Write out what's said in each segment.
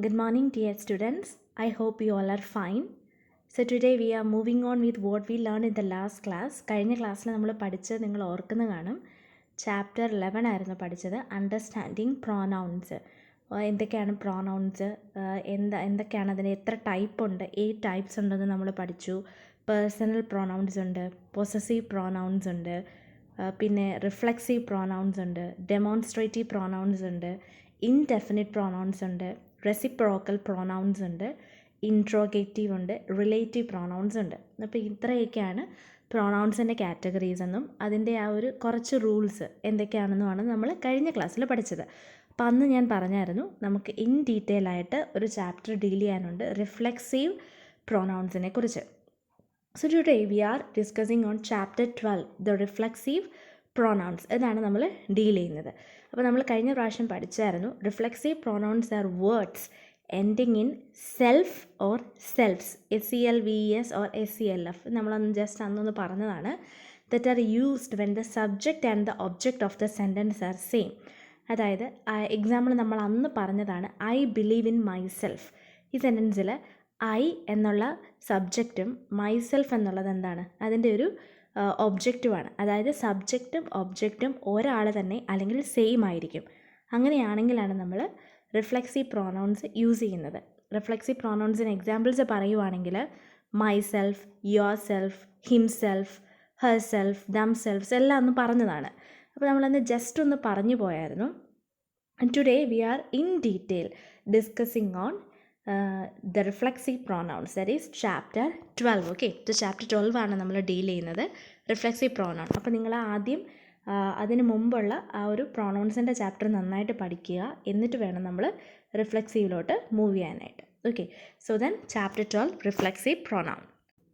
Good morning, dear students. I hope you all are fine. So today we are moving on with what we learned in the last class. കഴിഞ്ഞ ക്ലാസ്സിൽ നമ്മൾ പഠിച്ചത് നിങ്ങൾ ഓർക്കുന്ന കാണും. Chapter 11 ആയിരുന്നു പഠിച്ചത്, അണ്ടർസ്റ്റാൻഡിങ് പ്രോനൗൺസ്. എന്തൊക്കെയാണ് പ്രോനൗൺസ്, എന്തൊക്കെയാണ് അതിന്, എത്ര ടൈപ്പ് ഉണ്ട്, 8 ടൈപ്സ് ഉണ്ടെന്ന് നമ്മൾ പഠിച്ചു. പേഴ്സണൽ പ്രോനൗൺസ് ഉണ്ട്, പൊസസീവ് പ്രോനൗൺസ് ഉണ്ട്, പിന്നെ റിഫ്ലെക്സീവ് പ്രോനൗൺസ് ഉണ്ട്, ഡെമോൺസ്ട്രേറ്റീവ് പ്രോനൗൺസ് ഉണ്ട്, ഇൻഡെഫിനിറ്റ് പ്രോനൗൺസ് ഉണ്ട്, റെസിപ്രോക്കൽ പ്രോനൗൺസ് ഉണ്ട്, ഇൻട്രോഗേറ്റീവ് ഉണ്ട്, റിലേറ്റീവ് പ്രോനൗൺസ് ഉണ്ട്. അപ്പോൾ ഇത്രയൊക്കെയാണ് പ്രോനൗൺസിൻ്റെ കാറ്റഗറീസ് എന്നും അതിൻ്റെ ആ ഒരു കുറച്ച് റൂൾസ് എന്തൊക്കെയാണെന്നുമാണ് നമ്മൾ കഴിഞ്ഞ ക്ലാസ്സിൽ പഠിച്ചത്. അപ്പോൾ അന്ന് ഞാൻ പറഞ്ഞായിരുന്നു നമുക്ക് ഇൻ ഡീറ്റെയിൽ ആയിട്ട് ഒരു ചാപ്റ്റർ ഡീൽ ചെയ്യാനുണ്ട് റിഫ്ലെക്സീവ് പ്രോനൗൺസിനെ കുറിച്ച്. So today we are discussing on chapter 12, the reflexive pronouns. ഇതാണ് നമ്മൾ ഡീൽ ചെയ്യുന്നത്. അപ്പോൾ നമ്മൾ കഴിഞ്ഞ പ്രാവശ്യം പഠിച്ചായിരുന്നു reflexive pronouns are words ending in self or selves, SELVES or SELF. നമ്മളൊന്ന് ജസ്റ്റ് അന്നൊന്ന് പറഞ്ഞതാണ്. That are used when the subject and the object of the sentence are same. അതായത് എക്സാമ്പിൾ നമ്മൾ അന്ന് പറഞ്ഞതാണ് ഐ ബിലീവ് ഇൻ മൈസെൽഫ്. ഈ സെൻറ്റൻസിൽ I എന്നുള്ള സബ്ജക്റ്റും myself എന്നുള്ളത് എന്താണ്, അതിൻ്റെ ഒരു ഒബ്ജക്റ്റുമാണ്. അതായത് സബ്ജക്റ്റും ഒബ്ജക്റ്റും ഒരാൾ തന്നെ അല്ലെങ്കിൽ സെയിം ആയിരിക്കും. അങ്ങനെയാണെങ്കിലാണ് നമ്മൾ റിഫ്ലെക്സീവ് പ്രോനൗൺസ് യൂസ് ചെയ്യുന്നത്. റിഫ്ലെക്സീവ് പ്രോനൗൺസിന് എക്സാമ്പിൾസ് പറയുവാണെങ്കിൽ myself, your self, himself, her self, dum selves എല്ലാം ഒന്ന് പറഞ്ഞതാണ്. അപ്പോൾ നമ്മളന്ന് ജസ്റ്റ് ഒന്ന് പറഞ്ഞു പോയായിരുന്നു. Today we are in detail discussing on the reflexive pronouns, that is chapter 12. Okay, ഇത് ചാപ്റ്റർ 12 ആണ് നമ്മൾ ഡീൽ ചെയ്യുന്നത്, റിഫ്ലെക്സീവ് പ്രോനൗൺ. അപ്പോൾ നിങ്ങൾ ആദ്യം അതിന് മുമ്പുള്ള ആ ഒരു പ്രോനൗൺസിൻ്റെ ചാപ്റ്റർ നന്നായിട്ട് പഠിക്കുക, എന്നിട്ട് വേണം നമ്മൾ റിഫ്ലെക്സീവിലോട്ട് മൂവ് ചെയ്യാനായിട്ട്. Okay, so then chapter 12 reflexive pronoun.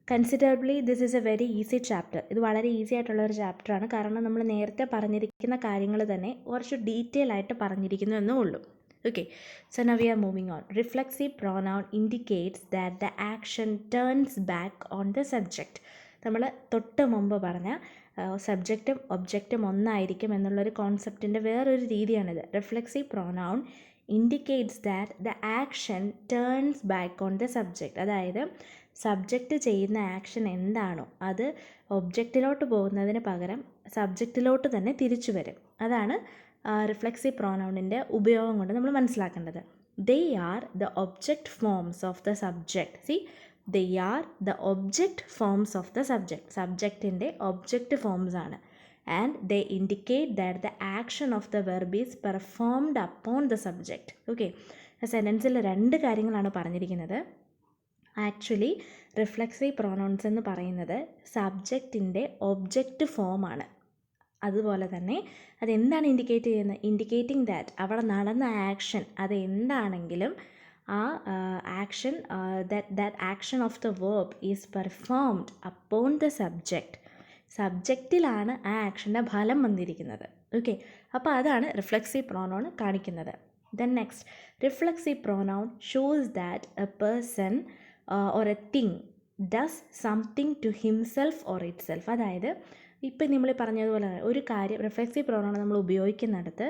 Considerably this is A very easy chapter. ഇത് വളരെ ഈസി ആയിട്ടുള്ള ഒരു ചാപ്റ്ററാണ്, കാരണം നമ്മൾ നേരത്തെ പറഞ്ഞിരിക്കുന്ന കാര്യങ്ങൾ തന്നെ കുറച്ച് ഡീറ്റെയിൽ ആയിട്ട് പറഞ്ഞിരിക്കുന്നു എന്നേ ഉള്ളൂ. Okay, so now we are moving on. Reflexive pronoun indicates that the action turns back on the subject. നമ്മൾ തൊട്ട് മുമ്പ് പറഞ്ഞ സബ്ജക്റ്റും ഒബ്ജക്റ്റും ഒന്നായിരിക്കും എന്നുള്ളൊരു കോൺസെപ്റ്റിൻ്റെ വേറൊരു രീതിയാണിത്. Reflexive pronoun indicates that the action turns back on the subject. അതായത് സബ്ജക്റ്റ് ചെയ്യുന്ന ആക്ഷൻ എന്താണോ അത് ഒബ്ജക്റ്റിലോട്ട് പോകുന്നതിന് പകരം സബ്ജക്റ്റിലോട്ട് തന്നെ തിരിച്ചു വരും. അതാണ് റിഫ്ലെക്സീവ് പ്രോനൗണിൻ്റെ ഉപയോഗം കൊണ്ട് നമ്മൾ മനസ്സിലാക്കേണ്ടത്. They are the object forms of the subject. See, they are the object forms of the subject. സബ്ജക്റ്റിൻ്റെ ഒബ്ജക്റ്റ് ഫോംസ് ആണ്. And they indicate that the action of the verb is performed upon the subject. Okay, സെൻറ്റൻസിൽ രണ്ട് കാര്യങ്ങളാണ് പറഞ്ഞിരിക്കുന്നത്. Actually reflexive pronouns എന്ന് പറയുന്നത് സബ്ജക്റ്റിൻ്റെ object ഫോമാണ്. അതുപോലെ തന്നെ അതെന്താണ് ഇൻഡിക്കേറ്റ് ചെയ്യുന്നത്? ഇൻഡിക്കേറ്റിംഗ് ദാറ്റ് അവിടെ നടന്ന ആക്ഷൻ അത് എന്താണെങ്കിലും ആ action that action of the verb is performed upon the subject. സബ്ജക്റ്റിലാണ് ആ ആക്ഷൻ്റെ ഫലം വന്നിരിക്കുന്നത്. ഓക്കെ, അപ്പോൾ അതാണ് റിഫ്ലെക്സീവ് പ്രോനൗൺ കാണിക്കുന്നത്. Then next, reflexive pronoun shows that a person or a thing does something to himself or itself. അതായത് ഇപ്പം നമ്മൾ പറഞ്ഞതുപോലെ ഒരു കാര്യം റിഫ്ലെക്സീവ് പ്രോനൗൺ നമ്മൾ ഉപയോഗിക്കുന്നിടത്ത്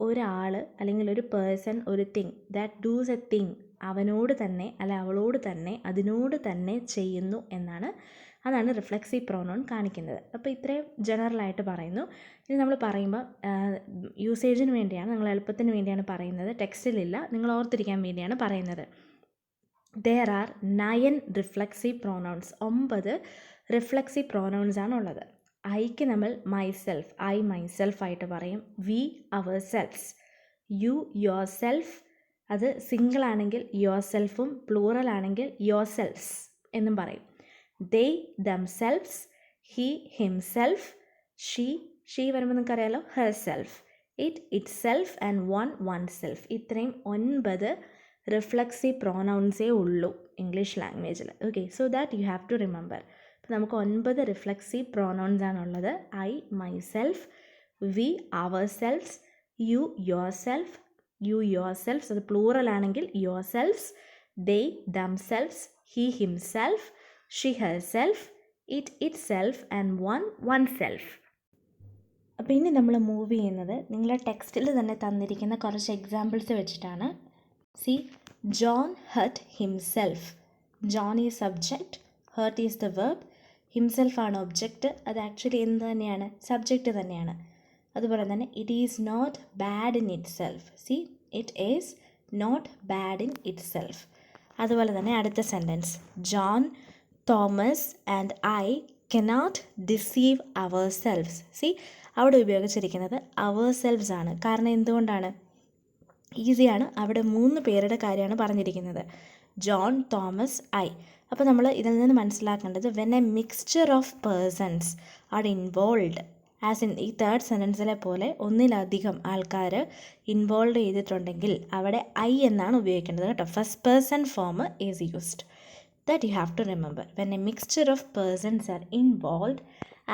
ഒരാൾ അല്ലെങ്കിൽ ഒരു പേഴ്സൺ ഒരു thing that dos A thing അവനോട് തന്നെ അല്ല അവളോട് തന്നെ അതിനോട് തന്നെ ചെയ്യുന്നു എന്നാണ്. അതാണ് റിഫ്ലെക്സീവ് പ്രോനൗൺ കാണിക്കുന്നത്. അപ്പോൾ ഇത്രയും ജനറലായിട്ട് പറയുന്നു. ഇനി നമ്മൾ പറയുമ്പോൾ യൂസേജിന് വേണ്ടിയാണ്, നിങ്ങൾ എളുപ്പത്തിന് വേണ്ടിയാണ് പറയുന്നത്, ടെക്സ്റ്റിലില്ല, നിങ്ങൾ ഓർത്തിരിക്കാൻ വേണ്ടിയാണ് പറയുന്നത്. There are 9 reflexive pronouns. 9 reflexive pronouns ആണുള്ളത്. ഐക്ക് നമ്മൾ മൈസെൽഫ്, ഐ മൈസെൽഫ് ആയിട്ട് പറയും. We ourselves, you yourself, അത് സിംഗിൾ ആണെങ്കിൽ യുവർ സെൽഫും പ്ലൂറൽ ആണെങ്കിൽ യുവർ സെൽഫ്സ് എന്നും പറയും. They themselves, he himself, she വരുമ്പോൾ നിങ്ങൾക്കറിയാലോ herself, itself and oneself. ഇത്രയും 9 റിഫ്ലെക്സീവ് പ്രോനൗൺസേ ഉള്ളൂ ഇംഗ്ലീഷ് ലാംഗ്വേജിൽ. Okay, so that you have to remember. അപ്പോൾ നമുക്ക് 9 റിഫ്ലെക്സീവ് പ്രോനൗൺസ് ആണുള്ളത്. I myself, we ourselves, you yourself, you yourselves, അത് പ്ലൂറൽ ആണെങ്കിൽ yourselves, they themselves, he himself, she herself, itself and oneself. അപ്പോൾ ഇനി നമ്മൾ move ചെയ്യുന്നത് നിങ്ങളെ ടെക്സ്റ്റിൽ തന്നെ തന്നിരിക്കുന്ന കുറച്ച് എക്സാമ്പിൾസ് വെച്ചിട്ടാണ്. See, John hurt himself. John is subject, hurt is the verb, himself ആണ് ഒബ്ജക്റ്റ്. അത് ആക്ച്വലി എന്ത് തന്നെയാണ്? സബ്ജക്റ്റ് തന്നെയാണ്. അതുപോലെ തന്നെ it is not bad in itself. See, it is not bad in itself. അതുപോലെ തന്നെ അടുത്ത sentence, John, Thomas and I cannot deceive ourselves. See, അവിടെ ഉപയോഗിച്ചിരിക്കുന്നത് അവർ സെൽഫ്സ് ആണ്. കാരണം എന്തുകൊണ്ടാണ്? ഈസിയാണ്. അവിടെ 3 പേരുടെ കാര്യമാണ് പറഞ്ഞിരിക്കുന്നത്, ജോൺ, തോമസ്, ഐ. അപ്പോൾ നമ്മൾ ഇതിൽ നിന്ന് മനസ്സിലാക്കേണ്ടത് when a mixture of persons are involved, as in ഈ തേർഡ് സെൻറ്റൻസിലെ പോലെ ഒന്നിലധികം ആൾക്കാർ ഇൻവോൾവ് ചെയ്തിട്ടുണ്ടെങ്കിൽ അവിടെ ഐ എന്നാണ് ഉപയോഗിക്കേണ്ടത് കേട്ടോ. First person form is used. That you have to remember. When a mixture of persons are involved,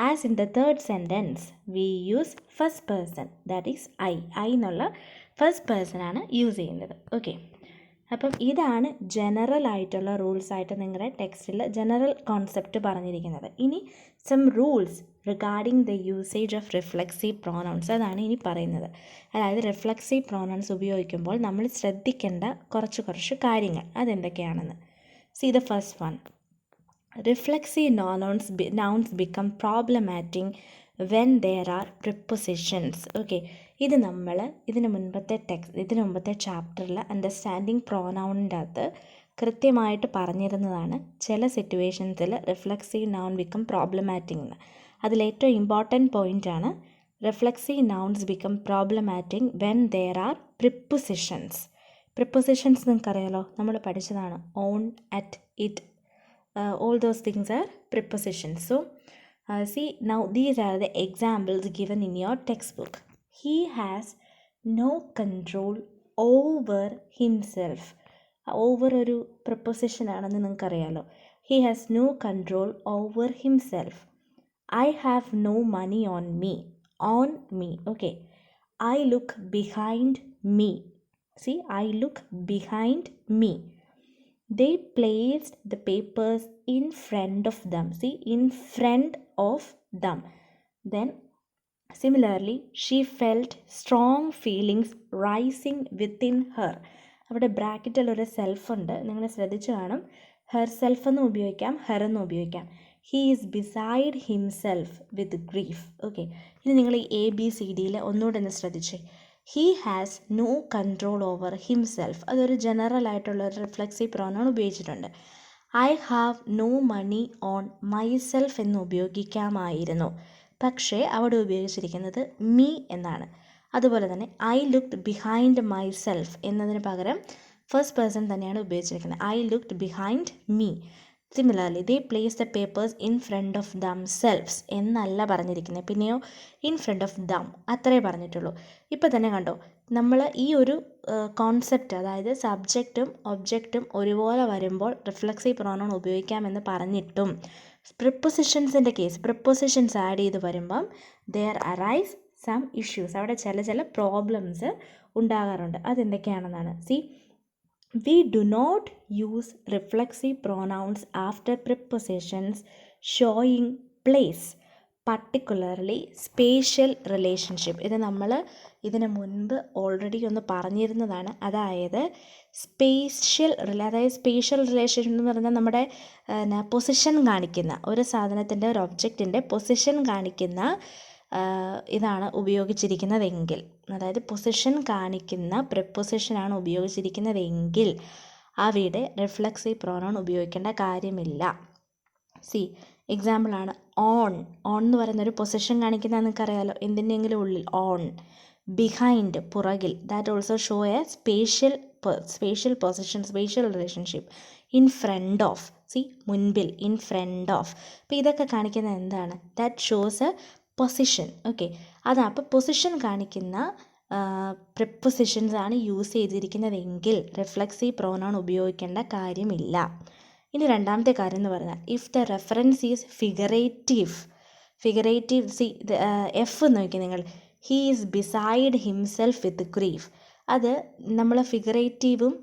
as in the third sentence, we use first person, that is I. I എന്നുള്ള first person ആണ് use ചെയ്യുന്നത്. Okay, അപ്പം ഇതാണ് general ആയിട്ടുള്ള rules ആയിട്ട് നിങ്ങളുടെ ടെക്സ്റ്റിൽ general concept പറഞ്ഞിരിക്കുന്നത്. ഇനി some rules regarding the usage of reflexive pronouns, അതാണ് ഇനി പറയുന്നത്. അതായത് റിഫ്ലെക്സീവ് പ്രോനൗൺസ് ഉപയോഗിക്കുമ്പോൾ നമ്മൾ ശ്രദ്ധിക്കേണ്ട കുറച്ച് കാര്യങ്ങൾ അതെന്തൊക്കെയാണെന്ന്. See the first one. Reflexive nouns become problematic when there are prepositions. Okay, ഇത് നമ്മൾ ഇതിന് മുമ്പത്തെ ചാപ്റ്ററിൽ അണ്ടർസ്റ്റാൻഡിങ് പ്രോനൗണിൻ്റെ അകത്ത് കൃത്യമായിട്ട് പറഞ്ഞിരുന്നതാണ്. ചില സിറ്റുവേഷൻസിൽ റിഫ്ലെക്സീവ് നൗൺ ബിക്കം പ്രോബ്ലമാറ്റിക് എന്ന്. അതിലേറ്റവും ഇമ്പോർട്ടൻറ്റ് പോയിൻ്റാണ് reflexive nouns become problematic when there are prepositions. Prepositions നിങ്ങൾക്കറിയാലോ, നമ്മൾ പഠിച്ചതാണ്. On, at, it, all those things are prepositions. So see, now these are the examples given in your textbook. He has no control over himself. Over ഒരു preposition ആണെന്ന് നിങ്ങൾക്കറിയാലോ. He has no control over himself. I have no money on me. On me. Okay. I look behind me. See, I look behind me. They placed the papers in front of them. See, in front of them. Then, similarly, she felt strong feelings rising within her. അവിടെ ബ്രാക്കറ്റിൽ ഒരു self ഉണ്ട്, നിങ്ങൾ ശ്രദ്ധിച്ചു കാണും. Her self എന്ന് ഉപയോഗിക്കാം, her എന്ന് ഉപയോഗിക്കാം. He is beside himself with grief. Okay, ഇനി നിങ്ങൾ ഈ ABCDയിൽ ഒന്നുകൂടെ ഒന്ന് ശ്രദ്ധിച്ചേ. He has no control over himself, അതൊരു ജനറൽ ആയിട്ടുള്ള ഒരു റിഫ്ലെക്സീവ് പ്രോനൗൺ ഉപയോഗിച്ചിട്ടുണ്ട്. I have no money on myself എന്ന് ഉപയോഗിക്കാമായിരുന്നു, പക്ഷേ അവിടെ ഉപയോഗിച്ചിരിക്കുന്നത് മീ എന്നാണ്. അതുപോലെ തന്നെ ഐ ലുക്ക്ഡ് ബിഹൈൻഡ് മൈസെൽഫ് എന്നതിന് പകരം ഫസ്റ്റ് പേഴ്സൺ തന്നെയാണ് ഉപയോഗിച്ചിരിക്കുന്നത്. I looked behind me. Similarly they place the papers in front of themselves എന്നല്ല പറഞ്ഞിരിക്കുന്നത്, പിന്നെയോ ഇൻ ഫ്രണ്ട് ഓഫ് ദം അത്രേ പറഞ്ഞിട്ടുള്ളൂ. ഇപ്പോൾ തന്നെ കണ്ടോ, നമ്മൾ ഈ ഒരു കോൺസെപ്റ്റ്, അതായത് സബ്ജക്റ്റും ഒബ്ജക്റ്റും ഒരുപോലെ വരുമ്പോൾ റിഫ്ലെക്സീവ് പ്രോനൗൺ ഉപയോഗിക്കാമെന്ന് പറഞ്ഞിട്ടും പ്രിപ്പൊസിഷൻസിൻ്റെ കേസ്, പ്രിപ്പൊസിഷൻസ് ആഡ് ചെയ്ത് വരുമ്പം ദെയർ അറൈസ് സം ഇഷ്യൂസ്, അവിടെ ചില പ്രോബ്ലംസ് ഉണ്ടാകാറുണ്ട്. അതെന്തൊക്കെയാണെന്നാണ്. See, we do not use reflexive pronouns after prepositions showing place, particularly spatial relationship. ഇത് നമ്മൾ ഇതിന് മുൻപ് ഓൾറെഡി ഒന്ന് പറഞ്ഞിരുന്നതാണ്. അതായത് സ്പേഷ്യൽ റിലേഷൻഷിപ്പ് എന്ന് പറഞ്ഞാൽ നമ്മുടെ പൊസിഷൻ കാണിക്കുന്ന ഒരു സാധനത്തിൻ്റെ, ഒരു ഒബ്ജക്റ്റിൻ്റെ പൊസിഷൻ കാണിക്കുന്ന ഇതാണ് ഉപയോഗിച്ചിരിക്കുന്നതെങ്കിൽ, അതായത് പൊസിഷൻ കാണിക്കുന്ന പ്രിപ്പൊസിഷനാണ് ഉപയോഗിച്ചിരിക്കുന്നതെങ്കിൽ അവിടെ റിഫ്ലെക്സീവ് പ്രോനൗൺ ഉപയോഗിക്കേണ്ട കാര്യമില്ല. സി, എക്സാമ്പിളാണ് ഓൺ. ഓൺ എന്ന് പറയുന്നൊരു പൊസിഷൻ കാണിക്കുന്ന നിങ്ങൾക്കറിയാലോ, എന്തിൻ്റെങ്കിലും ഉള്ളിൽ. ഓൺ. ബിഹൈൻഡ്, പുറകിൽ. That also show a spatial position, spatial relationship. In front of, see, മുൻപിൽ, ഇൻ ഫ്രണ്ട് ഓഫ്. അപ്പോൾ ഇതൊക്കെ കാണിക്കുന്നത് എന്താണ്? That shows a position. Okay, അതാ. അപ്പോൾ പൊസിഷൻ കാണിക്കുന്ന പ്രിപ്പൊസിഷൻസ് ആണ് യൂസ് ചെയ്തിരിക്കുന്നതെങ്കിൽ റിഫ്ലെക്സീവ് പ്രോനൗൺ ഉപയോഗിക്കേണ്ട കാര്യമില്ല. ഇനി രണ്ടാമത്തെ കാര്യം എന്ന് പറഞ്ഞാൽ, if the reference is figurative. C, F നോക്കി നിങ്ങൾ. He is beside himself with grief. അത് നമ്മൾ ഫിഗറേറ്റീവും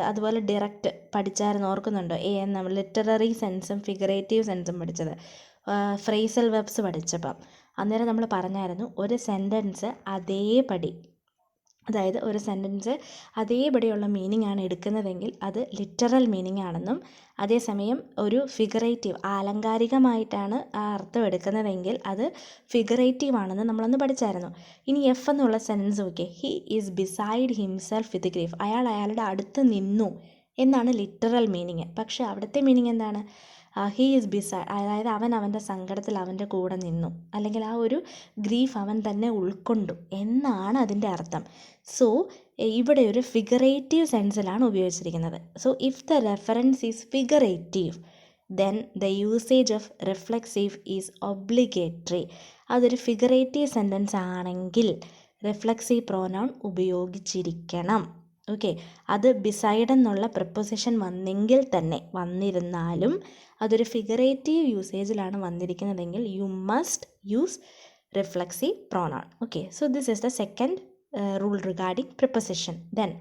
അതുപോലെ ഡിറക്റ്റ് പഠിച്ചായിരുന്നു, ഓർക്കുന്നുണ്ടോ? നമ്മൾ ലിറ്റററി സെൻസും ഫിഗറേറ്റീവ് സെൻസും പഠിച്ചത്, ഫ്രേസൽ വെബ്സ് പഠിച്ചപ്പം. അന്നേരം നമ്മൾ പറഞ്ഞായിരുന്നു, ഒരു സെൻറ്റൻസ് അതേപടി അതായത് ഒരു സെൻറ്റൻസ് അതേപടിയുള്ള മീനിങ് ആണ് എടുക്കുന്നതെങ്കിൽ അത് ലിറ്ററൽ മീനിങ് ആണെന്നും, അതേസമയം ഒരു ഫിഗറേറ്റീവ് ആലങ്കാരികമായിട്ടാണ് ആ അർത്ഥം എടുക്കുന്നതെങ്കിൽ അത് ഫിഗറേറ്റീവ് ആണെന്ന് നമ്മളൊന്ന് പഠിച്ചായിരുന്നു. ഇനി എഫ് എന്നുള്ള സെൻറ്റൻസ് നോക്കിയേ, he is beside himself with grief, അയാളുടെ അടുത്ത് നിന്നു എന്നാണ് ലിറ്ററൽ മീനിങ്. പക്ഷേ അവിടുത്തെ മീനിങ് എന്താണ്? ഹീ ഈസ് ബിസൈഡ്, അതായത് അവൻ്റെ സങ്കടത്തിൽ അവൻ്റെ കൂടെ നിന്നു, അല്ലെങ്കിൽ ആ ഒരു ഗ്രീഫ് അവൻ തന്നെ ഉൾക്കൊണ്ടു എന്നാണ് അതിൻ്റെ അർത്ഥം. സോ ഇവിടെ ഒരു ഫിഗറേറ്റീവ് സെൻസിലാണ് ഉപയോഗിച്ചിരിക്കുന്നത്. So if the reference is figurative then the usage of reflexive is obligatory. അതൊരു ഫിഗറേറ്റീവ് സെൻറ്റൻസ് ആണെങ്കിൽ റിഫ്ലെക്സീവ് പ്രോനൗൺ ഉപയോഗിച്ചിരിക്കണം. ഓക്കെ, അത് ബിസൈഡ് എന്നുള്ള പ്രിപ്പോസിഷൻ വന്നെങ്കിൽ തന്നെ, വന്നിരുന്നാലും അതൊരു ഫിഗറേറ്റീവ് യൂസേജിലാണ് വന്നിരിക്കുന്നതെങ്കിൽ you must use reflexive pronoun. Okay, so this is the second rule regarding preposition. Then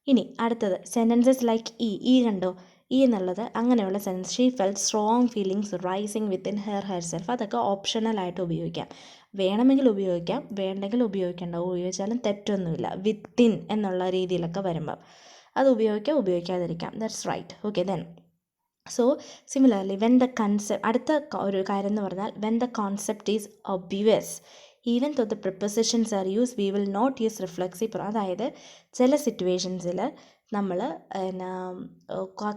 ഇനി അടുത്തത് സെൻറ്റൻസസ് ലൈക്ക് ഈ കണ്ടോ, ഈ എന്നുള്ളത് അങ്ങനെയുള്ള sentence. She felt strong feelings rising within herself, അതൊക്കെ ഓപ്ഷണലായിട്ട് ഉപയോഗിക്കാം. വേണമെങ്കിൽ ഉപയോഗിക്കാം, വേണ്ടെങ്കിൽ ഉപയോഗിക്കേണ്ട, ഉപയോഗിച്ചാലും തെറ്റൊന്നുമില്ല. വിത്തിൻ എന്നുള്ള രീതിയിലൊക്കെ വരുമ്പം അത് ഉപയോഗിക്കാം, ഉപയോഗിക്കാതിരിക്കാം. That's right. Okay, then so similarly when the അടുത്ത ഒരു കാര്യം എന്ന് പറഞ്ഞാൽ when the concept is obvious even though the prepositions are use we will not use reflexive. അതായത് ചില സിറ്റുവേഷൻസിൽ നമ്മൾ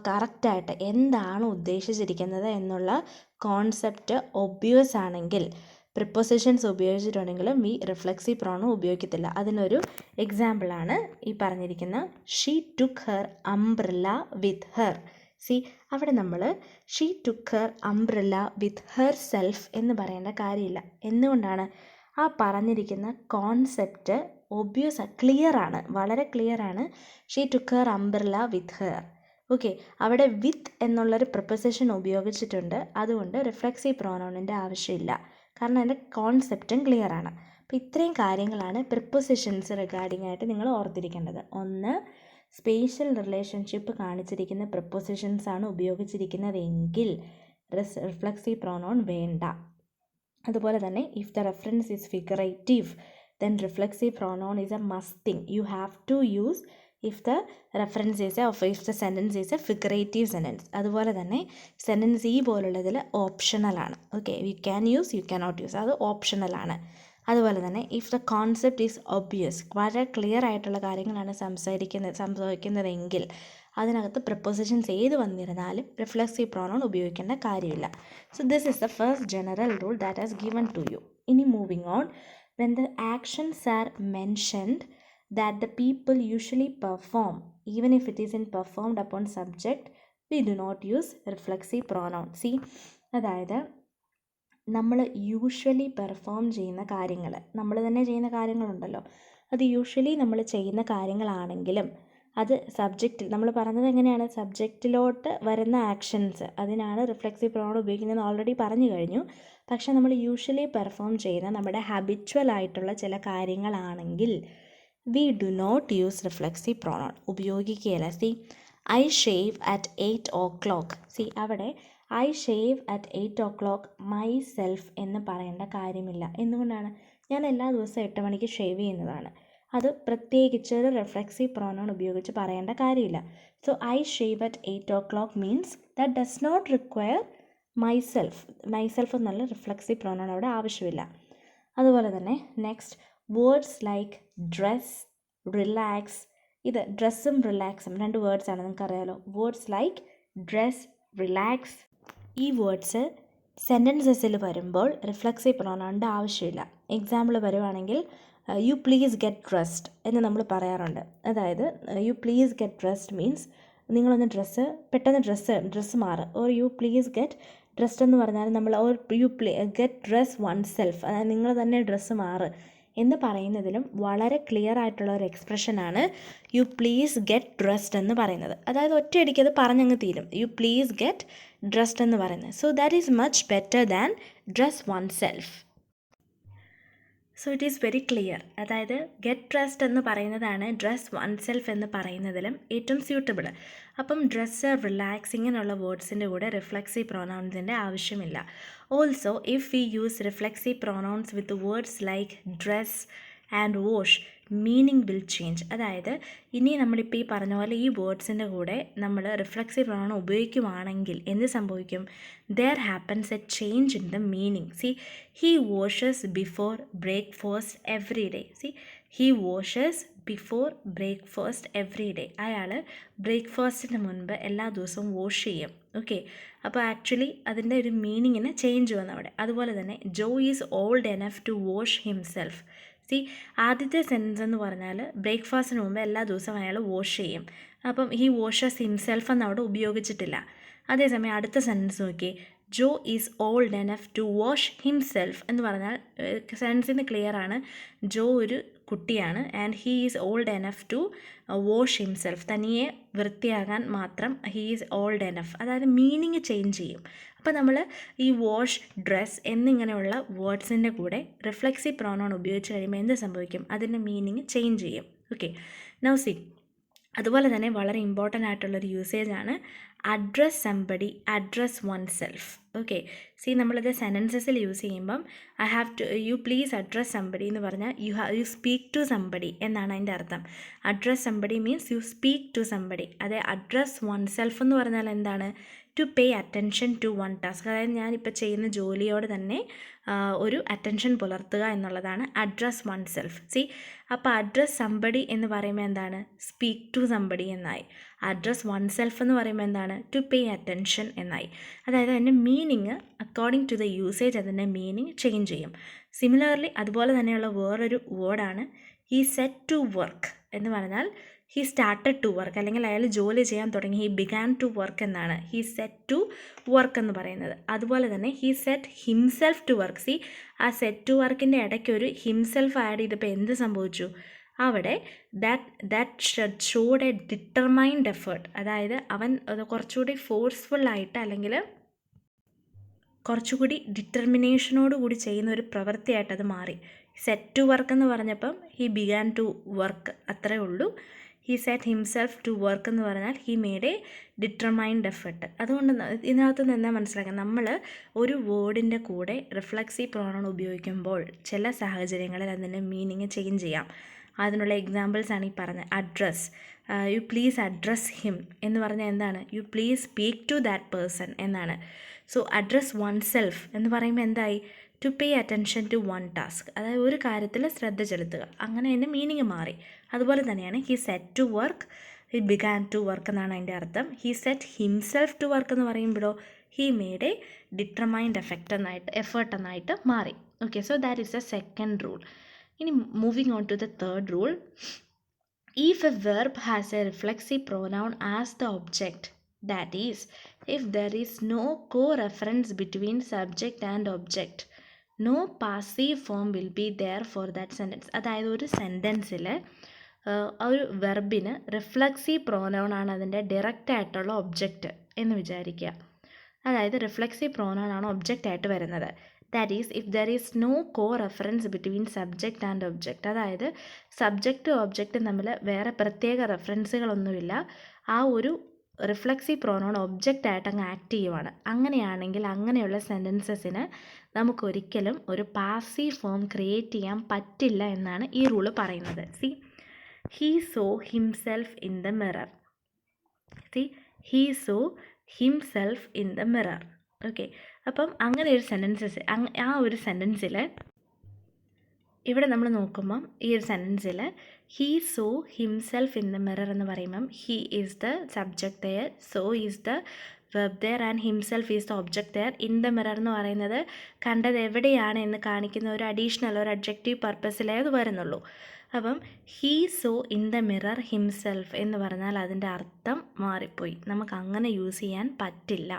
കറക്റ്റായിട്ട് എന്താണ് ഉദ്ദേശിച്ചിരിക്കുന്നത് എന്നുള്ള കോൺസെപ്റ്റ് ഒബ്വിയസ് ആണെങ്കിൽ പ്രിപ്പോസിഷൻസ് ഉപയോഗിച്ചിട്ടുണ്ടെങ്കിലും വി റിഫ്ലെക്സീവ് പ്രോണൗൺ ഉപയോഗിക്കത്തില്ല. അതിനൊരു എക്സാമ്പിളാണ് ഈ പറഞ്ഞിരിക്കുന്ന she took her umbrella with her. See, അവിടെ നമ്മൾ she took her umbrella with her self എന്ന് പറയേണ്ട കാര്യമില്ല. എന്തുകൊണ്ടാണ്? ആ പറഞ്ഞിരിക്കുന്ന കോൺസെപ്റ്റ് ഒബ്വിയസ്, ക്ലിയറാണ്, വളരെ ക്ലിയറാണ്. She took her umbrella with her. Okay, അവിടെ വിത്ത് എന്നുള്ളൊരു പ്രിപ്പോസിഷൻ ഉപയോഗിച്ചിട്ടുണ്ട്, അതുകൊണ്ട് റിഫ്ലെക്സീവ് പ്രോനൗണിൻ്റെ ആവശ്യമില്ല, കാരണം അതിൻ്റെ കോൺസെപ്റ്റും ക്ലിയറാണ്. അപ്പോൾ ഇത്രയും കാര്യങ്ങളാണ് പ്രിപ്പോസിഷൻസ് റിഗാർഡിംഗ് ആയിട്ട് നിങ്ങൾ ഓർത്തിരിക്കേണ്ടത്. ഒന്ന്, സ്പേഷ്യൽ റിലേഷൻഷിപ്പ് കാണിച്ചിരിക്കുന്ന പ്രിപ്പോസിഷൻസ് ആണ് ഉപയോഗിച്ചിരിക്കുന്നതെങ്കിൽ റിഫ്ലെക്സീവ് പ്രോനൗൺ വേണ്ട. അതുപോലെ തന്നെ if the reference is figurative then reflexive pronoun is a must thing. You have to use if the reference is if the sentence is a figurative sentence. അതുപോലെ തന്നെ sentence ഈ പോലുള്ളതിൽ ഓപ്ഷണലാണ്. Okay, you can use, you cannot use, അത് ഓപ്ഷണലാണ്. അതുപോലെ തന്നെ if the concept is obvious, വളരെ ക്ലിയർ ആയിട്ടുള്ള കാര്യങ്ങളാണ് സംഭവിക്കുന്നതെങ്കിൽ അതിനകത്ത് പ്രിപ്പോസിഷൻസ് ഏത് വന്നിരുന്നാലും റിഫ്ലെക്സീവ് പ്രോനൗൺ ഉപയോഗിക്കേണ്ട കാര്യമില്ല. So this is the first general rule that has given to you. ഇനി moving on, when the actions are mentioned that the people usually perform, even if it isn't performed upon subject, we do not use reflexive pronoun. See, അതായത് നമ്മൾ usually perform ചെയ്യുന്ന കാര്യങ്ങൾ, നമ്മൾ തന്നെ ചെയ്യുന്ന കാര്യങ്ങളുണ്ടല്ലോ, അത് usually നമ്മൾ ചെയ്യുന്ന കാര്യങ്ങളാണെങ്കിലും അത് സബ്ജക്റ്റിൽ, നമ്മൾ പറഞ്ഞത് എങ്ങനെയാണ്, സബ്ജക്റ്റിലോട്ട് വരുന്ന ആക്ഷൻസ്, അതിനാണ് റിഫ്ലെക്സീവ് പ്രോനൗൺ ഉപയോഗിക്കുന്നതെന്ന് ഓൾറെഡി പറഞ്ഞു കഴിഞ്ഞു. പക്ഷേ നമ്മൾ യൂഷ്വലി പെർഫോം ചെയ്യുന്ന നമ്മുടെ ഹാബിച്വൽ ആയിട്ടുള്ള ചില കാര്യങ്ങളാണെങ്കിൽ we do not use reflexive pronoun, ഉപയോഗിക്കുകയില്ല. See, I shave at 8 o'clock. See, അവിടെ I shave at 8 o'clock myself എന്ന് പറയേണ്ട കാര്യമില്ല. എന്തുകൊണ്ടാണ്? ഞാൻ എല്ലാ ദിവസവും 8 മണിക്ക് ഷേവ് ചെയ്യുന്നതാണ്. അത് പ്രത്യേകിച്ച് ഒരു റിഫ്ലെക്സീവ് പ്രോനൗൺ ഉപയോഗിച്ച് പറയേണ്ട കാര്യമില്ല. So I shave at 8 o'clock means that does not require myself എന്നുള്ള റിഫ്ലെക്സീവ് പ്രോനൗൺ അവിടെ ആവശ്യമില്ല. അതുപോലെ തന്നെ next, words like dress, relax, ഇത് ഡ്രസ്സും റിലാക്സും രണ്ട് വേർഡ്സാണ്, നിങ്ങൾക്കറിയാലോ. വേർഡ്സ് ലൈക്ക് ഡ്രസ്, റിലാക്സ്, ഈ വേർഡ്സ് സെൻറ്റൻസസിൽ വരുമ്പോൾ റിഫ്ലെക്സീവ് പ്രോനൗണിൻ്റെ ആവശ്യമില്ല. എക്സാമ്പിൾ വരുവാണെങ്കിൽ യു പ്ലീസ് ഗെറ്റ് ഡ്രസ്ഡ് എന്ന് നമ്മൾ പറയാറുണ്ട്. അതായത് you please get dressed means നിങ്ങളൊന്ന് പെട്ടെന്ന് ഡ്രസ്സ് മാറ്. Or you please get dressed എന്ന് പറഞ്ഞാൽ നമ്മൾ or you get dress one self, അതായത് നിങ്ങൾ തന്നെ ഡ്രസ്സ് മാറ് എന്ന് പറയുന്നതിലും വളരെ ക്ലിയർ ആയിട്ടുള്ള ഒരു എക്സ്പ്രഷനാണ് യു പ്ലീസ് ഗെറ്റ് ഡ്രസ്ഡ് എന്ന് പറയുന്നത്. അതായത് ഒറ്റയടിക്ക് അത് പറഞ്ഞങ്ങ് തീരും, യു പ്ലീസ് ഗെറ്റ് ഡ്രസ്ഡ് എന്ന് പറയുന്നത്. So that is much better than dress one self. So it is very clear. അതായത് ഗെറ്റ് ഡ്രസ്ഡ് എന്ന് പറയുന്നതാണ് ഡ്രസ് വൺ സെൽഫ് എന്ന് പറയുന്നതിലും ഏറ്റവും സ്യൂട്ടബിൾ. അപ്പം ഡ്രസ്സ്, റിലാക്സ് ഇങ്ങനെയുള്ള വേർഡ്സിൻ്റെ കൂടെ റിഫ്ലെക്സീവ് പ്രോനൗൺസിൻ്റെ ആവശ്യമില്ല. Also if we use reflexive pronouns with words like dress and wash, meaning will change. അതായത് ഇനി നമ്മളിപ്പോൾ ഈ പറഞ്ഞ പോലെ ഈ വേർഡ്സിൻ്റെ കൂടെ നമ്മൾ റിഫ്ലെക്സീവ് പ്രൊനൗൺ ഉപയോഗിക്കുവാണെങ്കിൽ എന്ത് സംഭവിക്കും? There happens A change in the meaning. C, he washes before breakfast every day. C, he washes before breakfast every day. അയാൾ ബ്രേക്ക്ഫാസ്റ്റിന് മുൻപ് എല്ലാ ദിവസവും വാഷ് ചെയ്യും. ഓക്കെ, അപ്പോൾ ആക്ച്വലി അതിൻ്റെ ഒരു മീനിങ്ങിന് ചേഞ്ച് വന്നു അവിടെ. അതുപോലെ തന്നെ Joe is old enough to wash himself. See, ആദ്യത്തെ സെൻറ്റൻസ് എന്ന് പറഞ്ഞാൽ ബ്രേക്ക്ഫാസ്റ്റിന് മുമ്പ് എല്ലാ ദിവസവും അയാൾ വാഷ് ചെയ്യും. അപ്പം ഹീ വാഷസ് ഹിംസെൽഫ് എന്ന് അവിടെ ഉപയോഗിച്ചിട്ടില്ല. അതേസമയം അടുത്ത സെൻറ്റൻസ് നോക്കി, Joe is old enough to wash himself എന്ന് പറഞ്ഞാൽ സെൻറ്റൻസിന് ക്ലിയർ ആണ്. ജോ ഒരു കുട്ടിയാണ് and he is old enough to wash himself. തനിയെ വൃത്തിയാകാൻ മാത്രം ഹീ ഈസ് ഓൾഡ് എനഫ്. അതായത് മീനിങ് ചേഞ്ച് ചെയ്യും. അപ്പോൾ നമ്മൾ ഈ വാഷ്, ഡ്രസ് എന്നിങ്ങനെയുള്ള വേർഡ്സിൻ്റെ കൂടെ റിഫ്ലെക്സീവ് പ്രൊനൗൺ ഉപയോഗിച്ച് കഴിയുമ്പോൾ എന്ത് സംഭവിക്കും? അതിൻ്റെ മീനിങ് ചേഞ്ച് ചെയ്യും. ഓക്കെ, നൗ സി, അതുപോലെ തന്നെ വളരെ ഇമ്പോർട്ടൻ്റ് ആയിട്ടുള്ളൊരു യൂസേജാണ് address somebody, address oneself. Okay, see, നമ്മളിത് സെൻറ്റൻസസിൽ യൂസ് ചെയ്യുമ്പം I have to, you please address somebody എന്ന് പറഞ്ഞാൽ യു സ്പീക്ക് ടു സംബഡി എന്നാണ് അതിൻ്റെ അർത്ഥം. Address somebody means you speak to somebody. അതെ, അഡ്രസ് വൺ സെൽഫ് എന്ന് പറഞ്ഞാൽ എന്താണ്? To pay attention to one task. അതായത് ഞാനിപ്പോൾ ചെയ്യുന്ന ജോലിയോട് തന്നെ ഒരു അറ്റൻഷൻ പുലർത്തുക എന്നുള്ളതാണ് അഡ്രസ് വൺ സെൽഫ്. സി, അപ്പോൾ അഡ്രസ് സംബഡി എന്ന് പറയുമ്പോൾ എന്താണ്? സ്പീക്ക് ടു സംബഡി എന്നായി. അഡ്രസ് വൺ സെൽഫ് എന്ന് പറയുമ്പോൾ എന്താണ്? ടു പേ അറ്റൻഷൻ എന്നായി. അതായത് അതിൻ്റെ meaning according to the usage അതിൻ്റെ മീനിങ് ചേഞ്ച് ചെയ്യും. സിമിലർലി അതുപോലെ തന്നെയുള്ള വേറൊരു വേർഡാണ് ഹീ സെറ്റ് ടു വർക്ക് എന്ന് പറഞ്ഞാൽ ഹീ സ്റ്റാർട്ടഡ് ടു വർക്ക്, അല്ലെങ്കിൽ അയാൾ ജോലി ചെയ്യാൻ തുടങ്ങി. ഹീ ബിഗാൻ ടു വർക്ക് എന്നാണ് ഹീ സെറ്റ് ടു വർക്ക് എന്ന് പറയുന്നത്. അതുപോലെ തന്നെ he set himself to work. See, ആ സെറ്റ് ടു വർക്കിൻ്റെ ഇടയ്ക്ക് ഒരു ഹിംസെൽഫ് ആഡ് ചെയ്തപ്പോൾ എന്ത് സംഭവിച്ചു? അവിടെ that showed a determined effort. അതായത് അവൻ അത് കുറച്ചുകൂടി ഫോഴ്സ്ഫുള്ളായിട്ട് അല്ലെങ്കിൽ കുറച്ചുകൂടി ഡിറ്റർമിനേഷനോട് കൂടി ചെയ്യുന്ന ഒരു പ്രവൃത്തിയായിട്ട് അത് മാറി. സെറ്റ് ടു വർക്ക് എന്ന് പറഞ്ഞപ്പം ഹീ ബിഗാൻ ടു വർക്ക്, അത്രേ ഉള്ളൂ. He set himself to work എന്ന് പറഞ്ഞാൽ he made a determined effort. അതുകൊണ്ട് ഇതിനകത്ത് നിന്ന് മനസ്സിലാക്കാം, നമ്മൾ ഒരു വേർഡിൻ്റെ കൂടെ റിഫ്ലെക്സീവ് പ്രൊനൗൺ ഉപയോഗിക്കുമ്പോൾ ചില സാഹചര്യങ്ങളിൽ അതിൻ്റെ മീനിങ് ചേഞ്ച് ചെയ്യാം. അതിനുള്ള എക്സാമ്പിൾസാണ് ഈ പറഞ്ഞത്. Address, you please address him എന്ന് പറഞ്ഞാൽ എന്താണ്? You please speak to that person എന്നാണ്. സോ അഡ്രസ് വൺ സെൽഫ് എന്ന് പറയുമ്പോൾ എന്തായി? To pay attention to one task. അതായത് ഒരു കാര്യത്തിൽ ശ്രദ്ധ ചെലുത്തുക. അങ്ങനെ അതിൻ്റെ മീനിങ് മാറി. അതുപോലെ തന്നെയാണ് he set to work, he began to work എന്നാണ് അതിൻ്റെ അർത്ഥം. He set himself to work എന്ന് പറയുമ്പോഴോ he made a determined effort എന്നായിട്ട് മാറി. Okay, so that is the second rule. ഇനി moving on to the third rule. If a verb has a reflexive pronoun as the object, that is, if there is no co-reference between subject and object, no passive form will be there for that sentence. അതായത് ഒരു സെൻറ്റൻസിൽ ഒരു വെർബിന് reflexive pronoun ആണ് അതിൻ്റെ direct ആയിട്ടുള്ള object എന്ന് വിചാരിക്കുക. അതായത് reflexive pronoun ആണ് ഒബ്ജക്റ്റ് ആയിട്ട് വരുന്നത്. That is if there is no co reference between subject and object. അതായത് സബ്ജക്റ്റും ഒബ്ജക്റ്റും തമ്മിൽ വേറെ പ്രത്യേക റെഫറൻസുകളൊന്നുമില്ല. ആ ഒരു റിഫ്ലെക്സീവ് പ്രോനൗൺ ഒബ്ജക്റ്റായിട്ട് അങ്ങ് ആക്ട് ചെയ്യുവാണ്. അങ്ങനെയാണെങ്കിൽ അങ്ങനെയുള്ള സെൻറ്റൻസസിന് നമുക്കൊരിക്കലും ഒരു പാസീവ് ഫോം ക്രിയേറ്റ് ചെയ്യാൻ പറ്റില്ല എന്നാണ് ഈ റൂള് പറയുന്നത്. C, he saw himself in the mirror. C, he saw himself in the mirror. Okay, അപ്പം അങ്ങനെ ഒരു സെൻറ്റൻസസ്, ആ ഒരു സെൻറ്റൻസിൽ ഇവിടെ നമ്മൾ നോക്കുമ്പം ഈ ഒരു സെൻറ്റൻസിൽ he saw himself in the mirror എന്ന് പറയുമ്പം he is the subject there, saw is the verb there and himself is the object there. In the mirror എന്ന് പറയുന്നത് കണ്ടത് എവിടെയാണ് എന്ന് കാണിക്കുന്ന ഒരു അഡീഷണൽ ഒരു അഡ്ജക്റ്റീവ് പർപ്പസിലേ അത് വരുന്നുള്ളൂ. അപ്പം he so in the mirror himself എന്ന് പറഞ്ഞാൽ അതിൻ്റെ അർത്ഥം മാറിപ്പോയി. നമുക്ക് അങ്ങനെ യൂസ് ചെയ്യാൻ പറ്റില്ല.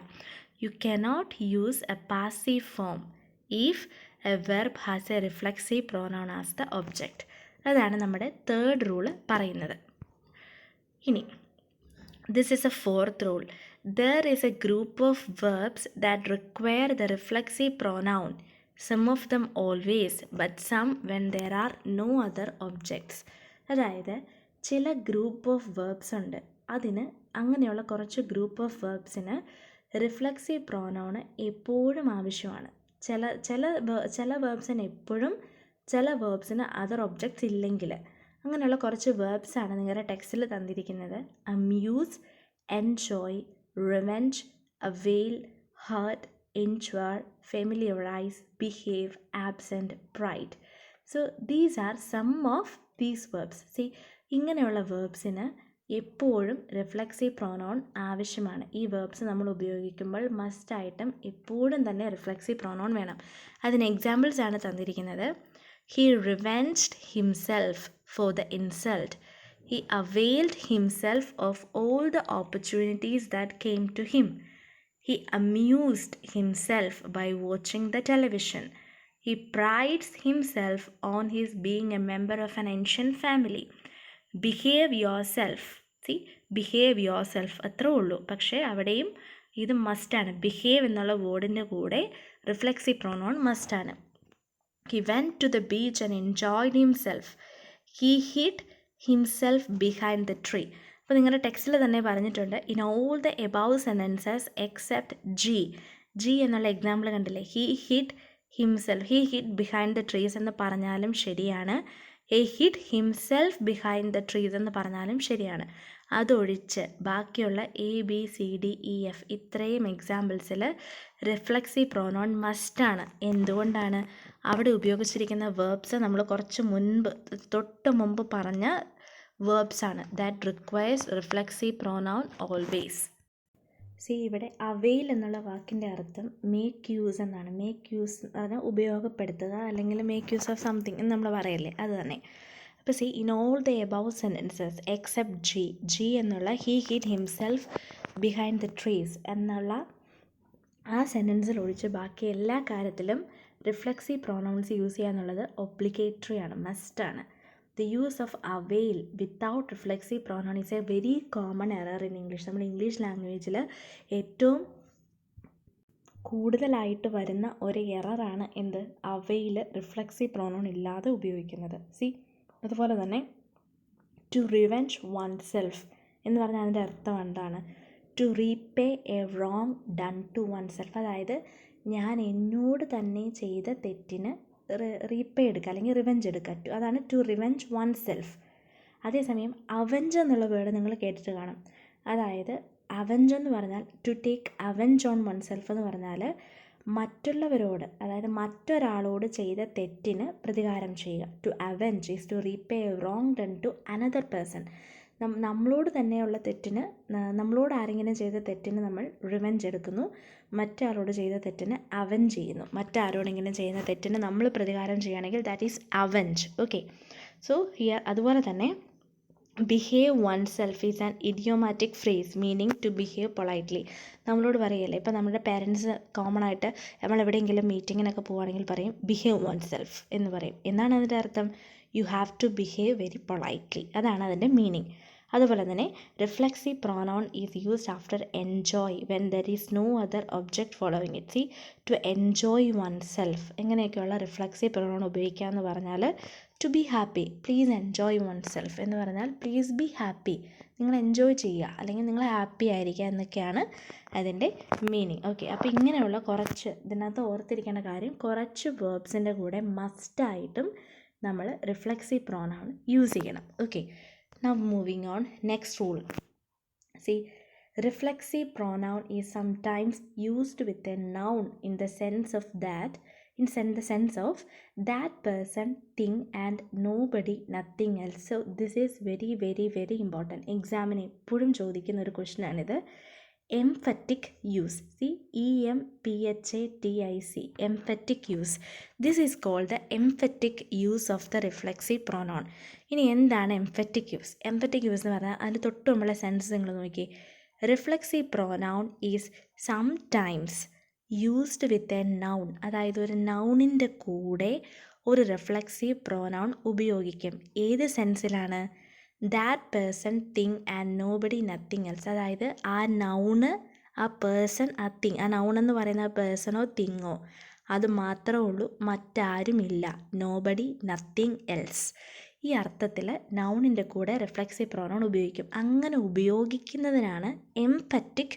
You cannot use a passive form if a verb has a reflexive pronoun as the object. അതാണ് നമ്മുടെ തേർഡ് റൂള് പറയുന്നത്. ഇനി this is a fourth rule. There is a group of verbs that require the reflexive pronoun. Some of them always, but some when there are no other objects. അതായത് ചില group of verbs ഉണ്ട്. അതിന് അങ്ങനെയുള്ള കുറച്ച് group of വേർബ്സിന് reflexive pronoun എപ്പോഴും ആവശ്യമാണ്. ചില വേർബ്സിന് എപ്പോഴും, ചില വേർബ്സിന് അതർ ഒബ്ജക്ട്സ് ഇല്ലെങ്കിൽ. അങ്ങനെയുള്ള കുറച്ച് വേർബ്സാണ് നിങ്ങളുടെ ടെക്സ്റ്റിൽ തന്നിരിക്കുന്നത്. Amuse, enjoy, revenge, avail, hurt, enjoy, familiarise, behave, absent, pride. So these are some of these verbs. See, ഇങ്ങനെയുള്ള വേർബ്സിന് എപ്പോഴും റിഫ്ലെക്സീവ് പ്രോനൗൺ ആവശ്യമാണ്. ഈ വേർബ്സ് നമ്മൾ ഉപയോഗിക്കുമ്പോൾ മസ്റ്റായിട്ടും എപ്പോഴും തന്നെ റിഫ്ലെക്സീവ് പ്രോനൗൺ വേണം. അതിന് എക്സാമ്പിൾസ് ആണ് തന്നിരിക്കുന്നത്. He revenged himself for the insult. He availed himself of all the opportunities that came to him. He amused himself by watching the television. He prides himself on his being a member of an ancient family. Behave yourself. See, behave yourself അത്രേ ഉള്ളൂ. പക്ഷേ അവിടെയും ഇത് മസ്റ്റാണ്. Behave എന്നുള്ള വേർഡിൻ്റെ കൂടെ reflexive pronoun മസ്റ്റാണ്. He went to the beach and enjoyed himself. He hid himself behind the tree. അപ്പോൾ നിങ്ങളുടെ ടെക്സ്റ്റിൽ തന്നെ പറഞ്ഞിട്ടുണ്ട്, in all the above sentences except G എന്നുള്ള എക്സാമ്പിൾ കണ്ടില്ലേ? He hid himself, he ഹിഡ് behind the trees എന്ന് പറഞ്ഞാലും ശരിയാണ്. He hid himself behind the trees എന്ന് പറഞ്ഞാലും ശരിയാണ്. അതൊഴിച്ച് ബാക്കിയുള്ള ABCDEF ഇത്രയും എക്സാമ്പിൾസിൽ റിഫ്ലെക്സീവ് പ്രോനൗൺ മസ്റ്റാണ്. എന്തുകൊണ്ടാണ്? അവിടെ ഉപയോഗിച്ചിരിക്കുന്ന വേർബ്സ് നമ്മൾ കുറച്ച് തൊട്ട് മുമ്പ് പറഞ്ഞ വേർബ്സാണ്. That requires reflexive pronoun always. See, ഇവിടെ അവെയിൽ എന്നുള്ള വാക്കിൻ്റെ അർത്ഥം മേക്ക് യൂസ് എന്നാണ്. മേക്ക് യൂസ് എന്ന് പറഞ്ഞാൽ ഉപയോഗപ്പെടുത്തുക, അല്ലെങ്കിൽ മേക്ക് യൂസ് ഓഫ് സംതിങ് എന്ന് നമ്മൾ പറയല്ലേ, അത് തന്നെ. അപ്പോൾ see, in all the above sentences except G എന്നുള്ള he hid himself behind the trees എന്നുള്ള ആ സെൻറ്റൻസിൽ ഒഴിച്ച് ബാക്കി എല്ലാ കാര്യത്തിലും റിഫ്ലെക്സീവ് പ്രോനൗൺസ് യൂസ് ചെയ്യുക എന്നുള്ളത് ഒബ്ലിഗേറ്ററി ആണ്, മസ്റ്റാണ്. The use of avail without reflexive pronoun is A very common error in English. നമ്മൾ ഇംഗ്ലീഷ് ലാംഗ്വേജിൽ ഏറ്റവും കൂടുതലായിട്ട് വരുന്ന ഒരു എററാണ് എന്ത്? അവെയിൽ റിഫ്ലെക്സീവ് പ്രോനൗൺ ഇല്ലാതെ ഉപയോഗിക്കുന്നത്. സി, അതുപോലെ തന്നെ ടു റിവെഞ്ച് വൺ സെൽഫ് എന്ന് പറഞ്ഞാൽ അതിൻ്റെ അർത്ഥം എന്താണ്? To repay a wrong done to oneself. അതായത് ഞാൻ എന്നോട് തന്നെ ചെയ്ത തെറ്റിന് റീപേ എടുക്കുക, അല്ലെങ്കിൽ റിവെഞ്ച് എടുക്കുക. അതാണ് ടു റിവെഞ്ച് വൺ സെൽഫ്. അതേസമയം അവെഞ്ച് എന്നുള്ള വേർഡ് നിങ്ങൾ കേട്ടിട്ട് കാണും. അതായത് അവെഞ്ച് എന്ന് പറഞ്ഞാൽ to take avenge on oneself എന്ന് പറഞ്ഞാൽ മറ്റുള്ളവരോട്, അതായത് മറ്റൊരാളോട് ചെയ്ത തെറ്റിന് പ്രതികാരം ചെയ്യുക. To avenge is to repay a wrong done to another person. നമ്മളോട് തന്നെയുള്ള തെറ്റിന്, നമ്മളോട് ആരെങ്കിലും ചെയ്ത തെറ്റിന് നമ്മൾ റിവെഞ്ച് എടുക്കുന്നു, മറ്റാളോട് ചെയ്ത തെറ്റിന് അവെഞ്ച് ചെയ്യുന്നു. മറ്റാരോടെങ്കിലും ചെയ്യുന്ന തെറ്റിന് നമ്മൾ പ്രതികാരം ചെയ്യുകയാണെങ്കിൽ that is avenge. Okay, so here അതുപോലെ തന്നെ behave oneself is an idiomatic phrase meaning to behave politely. നമ്മളോട് പറയല്ലേ, ഇപ്പോൾ നമ്മുടെ പേരൻസ് കോമൺ ആയിട്ട് നമ്മൾ എവിടെയെങ്കിലും മീറ്റിങ്ങിനൊക്കെ പോവുകയാണെങ്കിൽ പറയും ബിഹേവ് വൺ സെൽഫ് എന്ന് പറയും. എന്നാണ് അതിൻ്റെ അർത്ഥം? You have to behave very politely. അതാണ് അതിൻ്റെ മീനിങ്. അതുപോലെ തന്നെ reflexive pronoun is used after enjoy when there is no other object following it. See, to enjoy oneself എങ്ങനെയൊക്കെയുള്ള റിഫ്ലെക്സീവ് പ്രോനൗൺ ഉപയോഗിക്കുക എന്ന് പറഞ്ഞാൽ to be happy, please enjoy oneself എന്ന് പറഞ്ഞാൽ പ്ലീസ് ബി ഹാപ്പി, നിങ്ങൾ enjoy ചെയ്യുക അല്ലെങ്കിൽ നിങ്ങൾ ഹാപ്പി ആയിരിക്കുക എന്നൊക്കെയാണ് അതിൻ്റെ മീനിങ്. ഓക്കെ, അപ്പോൾ ഇങ്ങനെയുള്ള കുറച്ച് ഇതിനകത്ത് ഓർത്തിരിക്കേണ്ട കാര്യം, കുറച്ച് വേർബ്സിൻ്റെ കൂടെ മസ്റ്റായിട്ടും നമ്മൾ റിഫ്ലെക്സീവ് പ്രോനൗൺ യൂസ് ചെയ്യണം. Okay, now moving on, next rule. See, reflexive pronoun is sometimes used with a noun in the sense of that, the sense of that person, thing and nobody, nothing else. So this is very very very important. എക്സാമിന് എപ്പോഴും ചോദിക്കുന്ന ഒരു question ആണിത്. emphatic use. See, EMPHATIC, emphatic use. This is called the emphatic use of the reflexive pronoun. ഇനി എന്താണ് emphatic use? emphatic use എന്ന് പറഞ്ഞാൽ അതിന് തൊട്ട് നമ്മളെ സെൻസ് നിങ്ങൾ നോക്കി. reflexive pronoun is sometimes used with a noun. അതായത് ഒരു നൗണിൻ്റെ കൂടെ ഒരു റിഫ്ലെക്സീവ് പ്രോനൗൺ ഉപയോഗിക്കും. ഏത് സെൻസിലാണ്? That person, thing and nobody, nothing else. അതായത് ആ നൗണ്, ആ പേഴ്സൺ, ആ തിങ്, ആ നൗൺ എന്ന് പറയുന്ന പേഴ്സണോ തിങ്ങോ അത് മാത്രമേ ഉള്ളൂ, മറ്റാരുമില്ല. Nobody, nothing else. ഈ അർത്ഥത്തിൽ നൗണിൻ്റെ കൂടെ റിഫ്ലെക്സീവ് പ്രോനൗൺ ഉപയോഗിക്കും. അങ്ങനെ ഉപയോഗിക്കുന്നതിനാണ് എംപറ്റിക്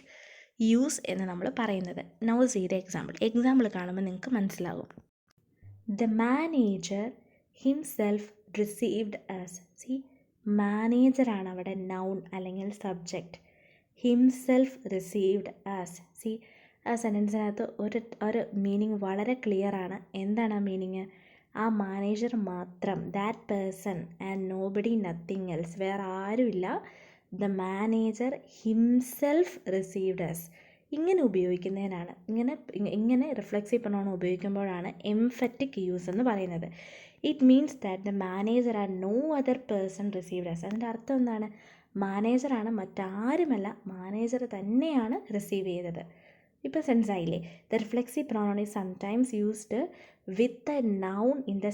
യൂസ് എന്ന് നമ്മൾ പറയുന്നത്. നൗ സീ ദ എക്സാമ്പിൾ കാണുമ്പോൾ നിങ്ങൾക്ക് മനസ്സിലാകും. The manager himself received us. See, മാനേജറാണ് അവിടെ നൗൺ അല്ലെങ്കിൽ subject. Himself received us. See, ആ സെൻറ്റൻസിനകത്ത് ഒരു മീനിങ് വളരെ ക്ലിയർ ആണ്. എന്താണ് ആ മീനിങ്? ആ മാനേജർ മാത്രം, that person and nobody nothing else, വേറെ ആരുമില്ല. The manager himself received us. ഇങ്ങനെ ഉപയോഗിക്കുന്നതിനാണ്, ഇങ്ങനെ റിഫ്ലെക്സീവ് പ്രൊനൗൺ ഉപയോഗിക്കുമ്പോഴാണ് എംഫറ്റിക് യൂസ് എന്ന് പറയുന്നത്. It means that the manager and no other person received us. അതിൻ്റെ അർത്ഥം എന്താണ്? മാനേജറാണ്, മറ്റാരുമല്ല, മാനേജർ തന്നെയാണ് റിസീവ് ചെയ്തത്. ഇപ്പോൾ സെൻസായില്ലേ? The reflexive pronoun is sometimes used with a noun in the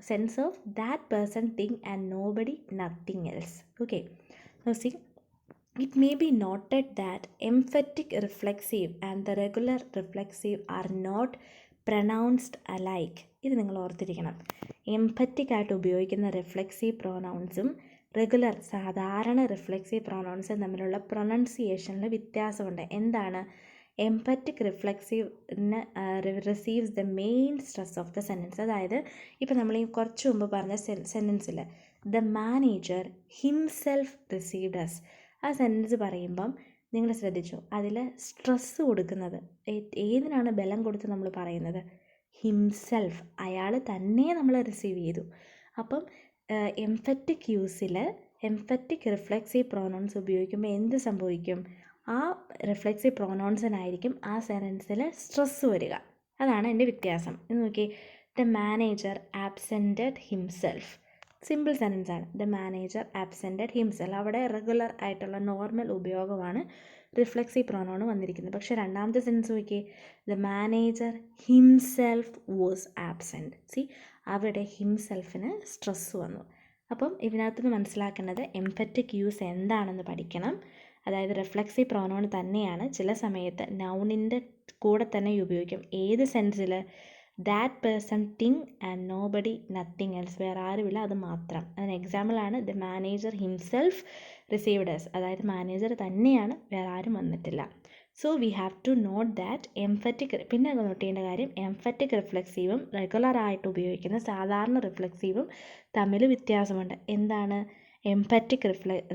sense of that person, thing and nobody nothing else. Okay, see, it may be noted that emphatic reflexive and the regular reflexive are not pronounced alike. ഇത് നിങ്ങൾ ഓർത്തിരിക്കണം. Emphatic ആയിട്ട് ഉപയോഗിക്കുന്ന reflexive പ്രോനൗൺസും regular സാധാരണ reflexive പ്രോനൗൺസും തമ്മിലുള്ള പ്രൊനൗൺസിയേഷനിൽ വ്യത്യാസമുണ്ട്. എന്താണ്? എംഫറ്റിക് റിഫ്ലെക്സീവിന് receives the main stress of the sentence. അതായത് ഇപ്പോൾ നമ്മൾ ഈ കുറച്ച് മുമ്പ് പറഞ്ഞ സെൻറ്റൻസിൽ the manager himself received us, ആ സെൻറ്റൻസ് പറയുമ്പം നിങ്ങൾ ശ്രദ്ധിച്ചു, അതിൽ സ്ട്രെസ്സ് കൊടുക്കുന്നത് ഏതിനാണ് ബലം കൊടുത്ത് നമ്മൾ പറയുന്നത്? ഹിംസെൽഫ്, അയാൾ തന്നെ നമ്മൾ റിസീവ് ചെയ്തു. അപ്പം എംഫറ്റിക് യൂസിൽ എംഫറ്റിക് റിഫ്ലെക്സീവ് പ്രോനൗൺസ് ഉപയോഗിക്കുമ്പോൾ എന്ത് സംഭവിക്കും? ആ റിഫ്ലെക്സീവ് പ്രോനൗൺസിനായിരിക്കും ആ സെൻറ്റൻസിൽ സ്ട്രെസ്സ് വരിക. അതാണ് എൻ്റെ വ്യത്യാസം. ഇത് നോക്കി, the manager absented himself. Simple sentence ആണ്. The manager absented himself. അവിടെ റെഗുലർ ആയിട്ടുള്ള നോർമൽ ഉപയോഗമാണ് റിഫ്ലെക്സീവ് പ്രോനൗൺ വന്നിരിക്കുന്നത്. പക്ഷേ രണ്ടാമത്തെ സെൻറ്റൻസ് നോക്കിയേ, the manager himself was absent. See, അവിടെ ഹിംസെൽഫിന് സ്ട്രെസ് വന്നു. അപ്പം ഇതിനകത്തുനിന്ന് മനസ്സിലാക്കേണ്ടത് എംഫറ്റിക് യൂസ് എന്താണെന്ന് പഠിക്കണം. അതായത് റിഫ്ലെക്സീവ് പ്രോനൗൺ തന്നെയാണ് ചില സമയത്ത് നൗണിൻ്റെ കൂടെ തന്നെ ഉപയോഗിക്കും. ഏത് സെൻസിൽ? That person, thing and nobody nothing else, വേറെ ആരുമില്ല, അത് മാത്രം. അതിന് എക്സാമ്പിളാണ് the manager himself received us, അതായത് മാനേജർ തന്നെയാണ്, വേറെ ആരും വന്നിട്ടില്ല. So we have to note that emphatic, പിന്നെ നോട്ട് ചെയ്യേണ്ട കാര്യം, എംഫറ്റിക് റിഫ്ലെക്സീവും റെഗുലറായിട്ട് ഉപയോഗിക്കുന്ന സാധാരണ റിഫ്ലെക്സീവും തമ്മിൽ വ്യത്യാസമുണ്ട്. എന്താണ്? എംഫറ്റിക്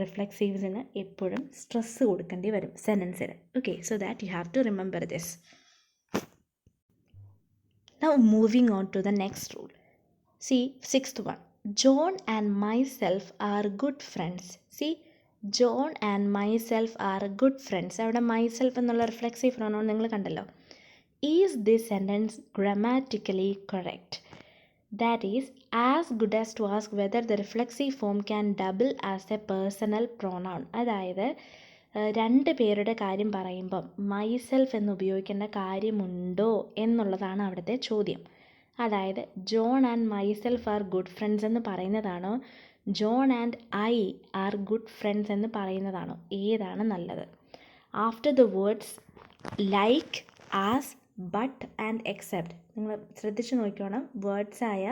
റിഫ്ലെക്സീവ്സിന് എപ്പോഴും സ്ട്രെസ്സ് കൊടുക്കേണ്ടി വരും സെൻറ്റൻസിൽ. Okay, so that you have to remember this. Now moving on to the next rule. See, sixth one. John and myself are good friends. See, John and myself are good friends. അവിടെ myself എന്നുള്ള reflexive pronoun നിങ്ങൾ കണ്ടല്ലോ. Is this sentence grammatically correct? That is as good as to ask whether the reflexive form can double as a personal pronoun. അതായത് രണ്ട് പേരുടെ കാര്യം പറയുമ്പം myself എന്ന് ഉപയോഗിക്കേണ്ട കാര്യമുണ്ടോ എന്നുള്ളതാണ് അവിടുത്തെ ചോദ്യം. അതായത് John and myself are good friends എന്ന് പറയുന്നതാണോ, John and I are good friends എന്ന് പറയുന്നതാണോ, ഏതാണ് നല്ലത്? After the words like, as, but and except, നിങ്ങൾ ശ്രദ്ധിച്ച് നോക്കിക്കോണം. വേർഡ്സായ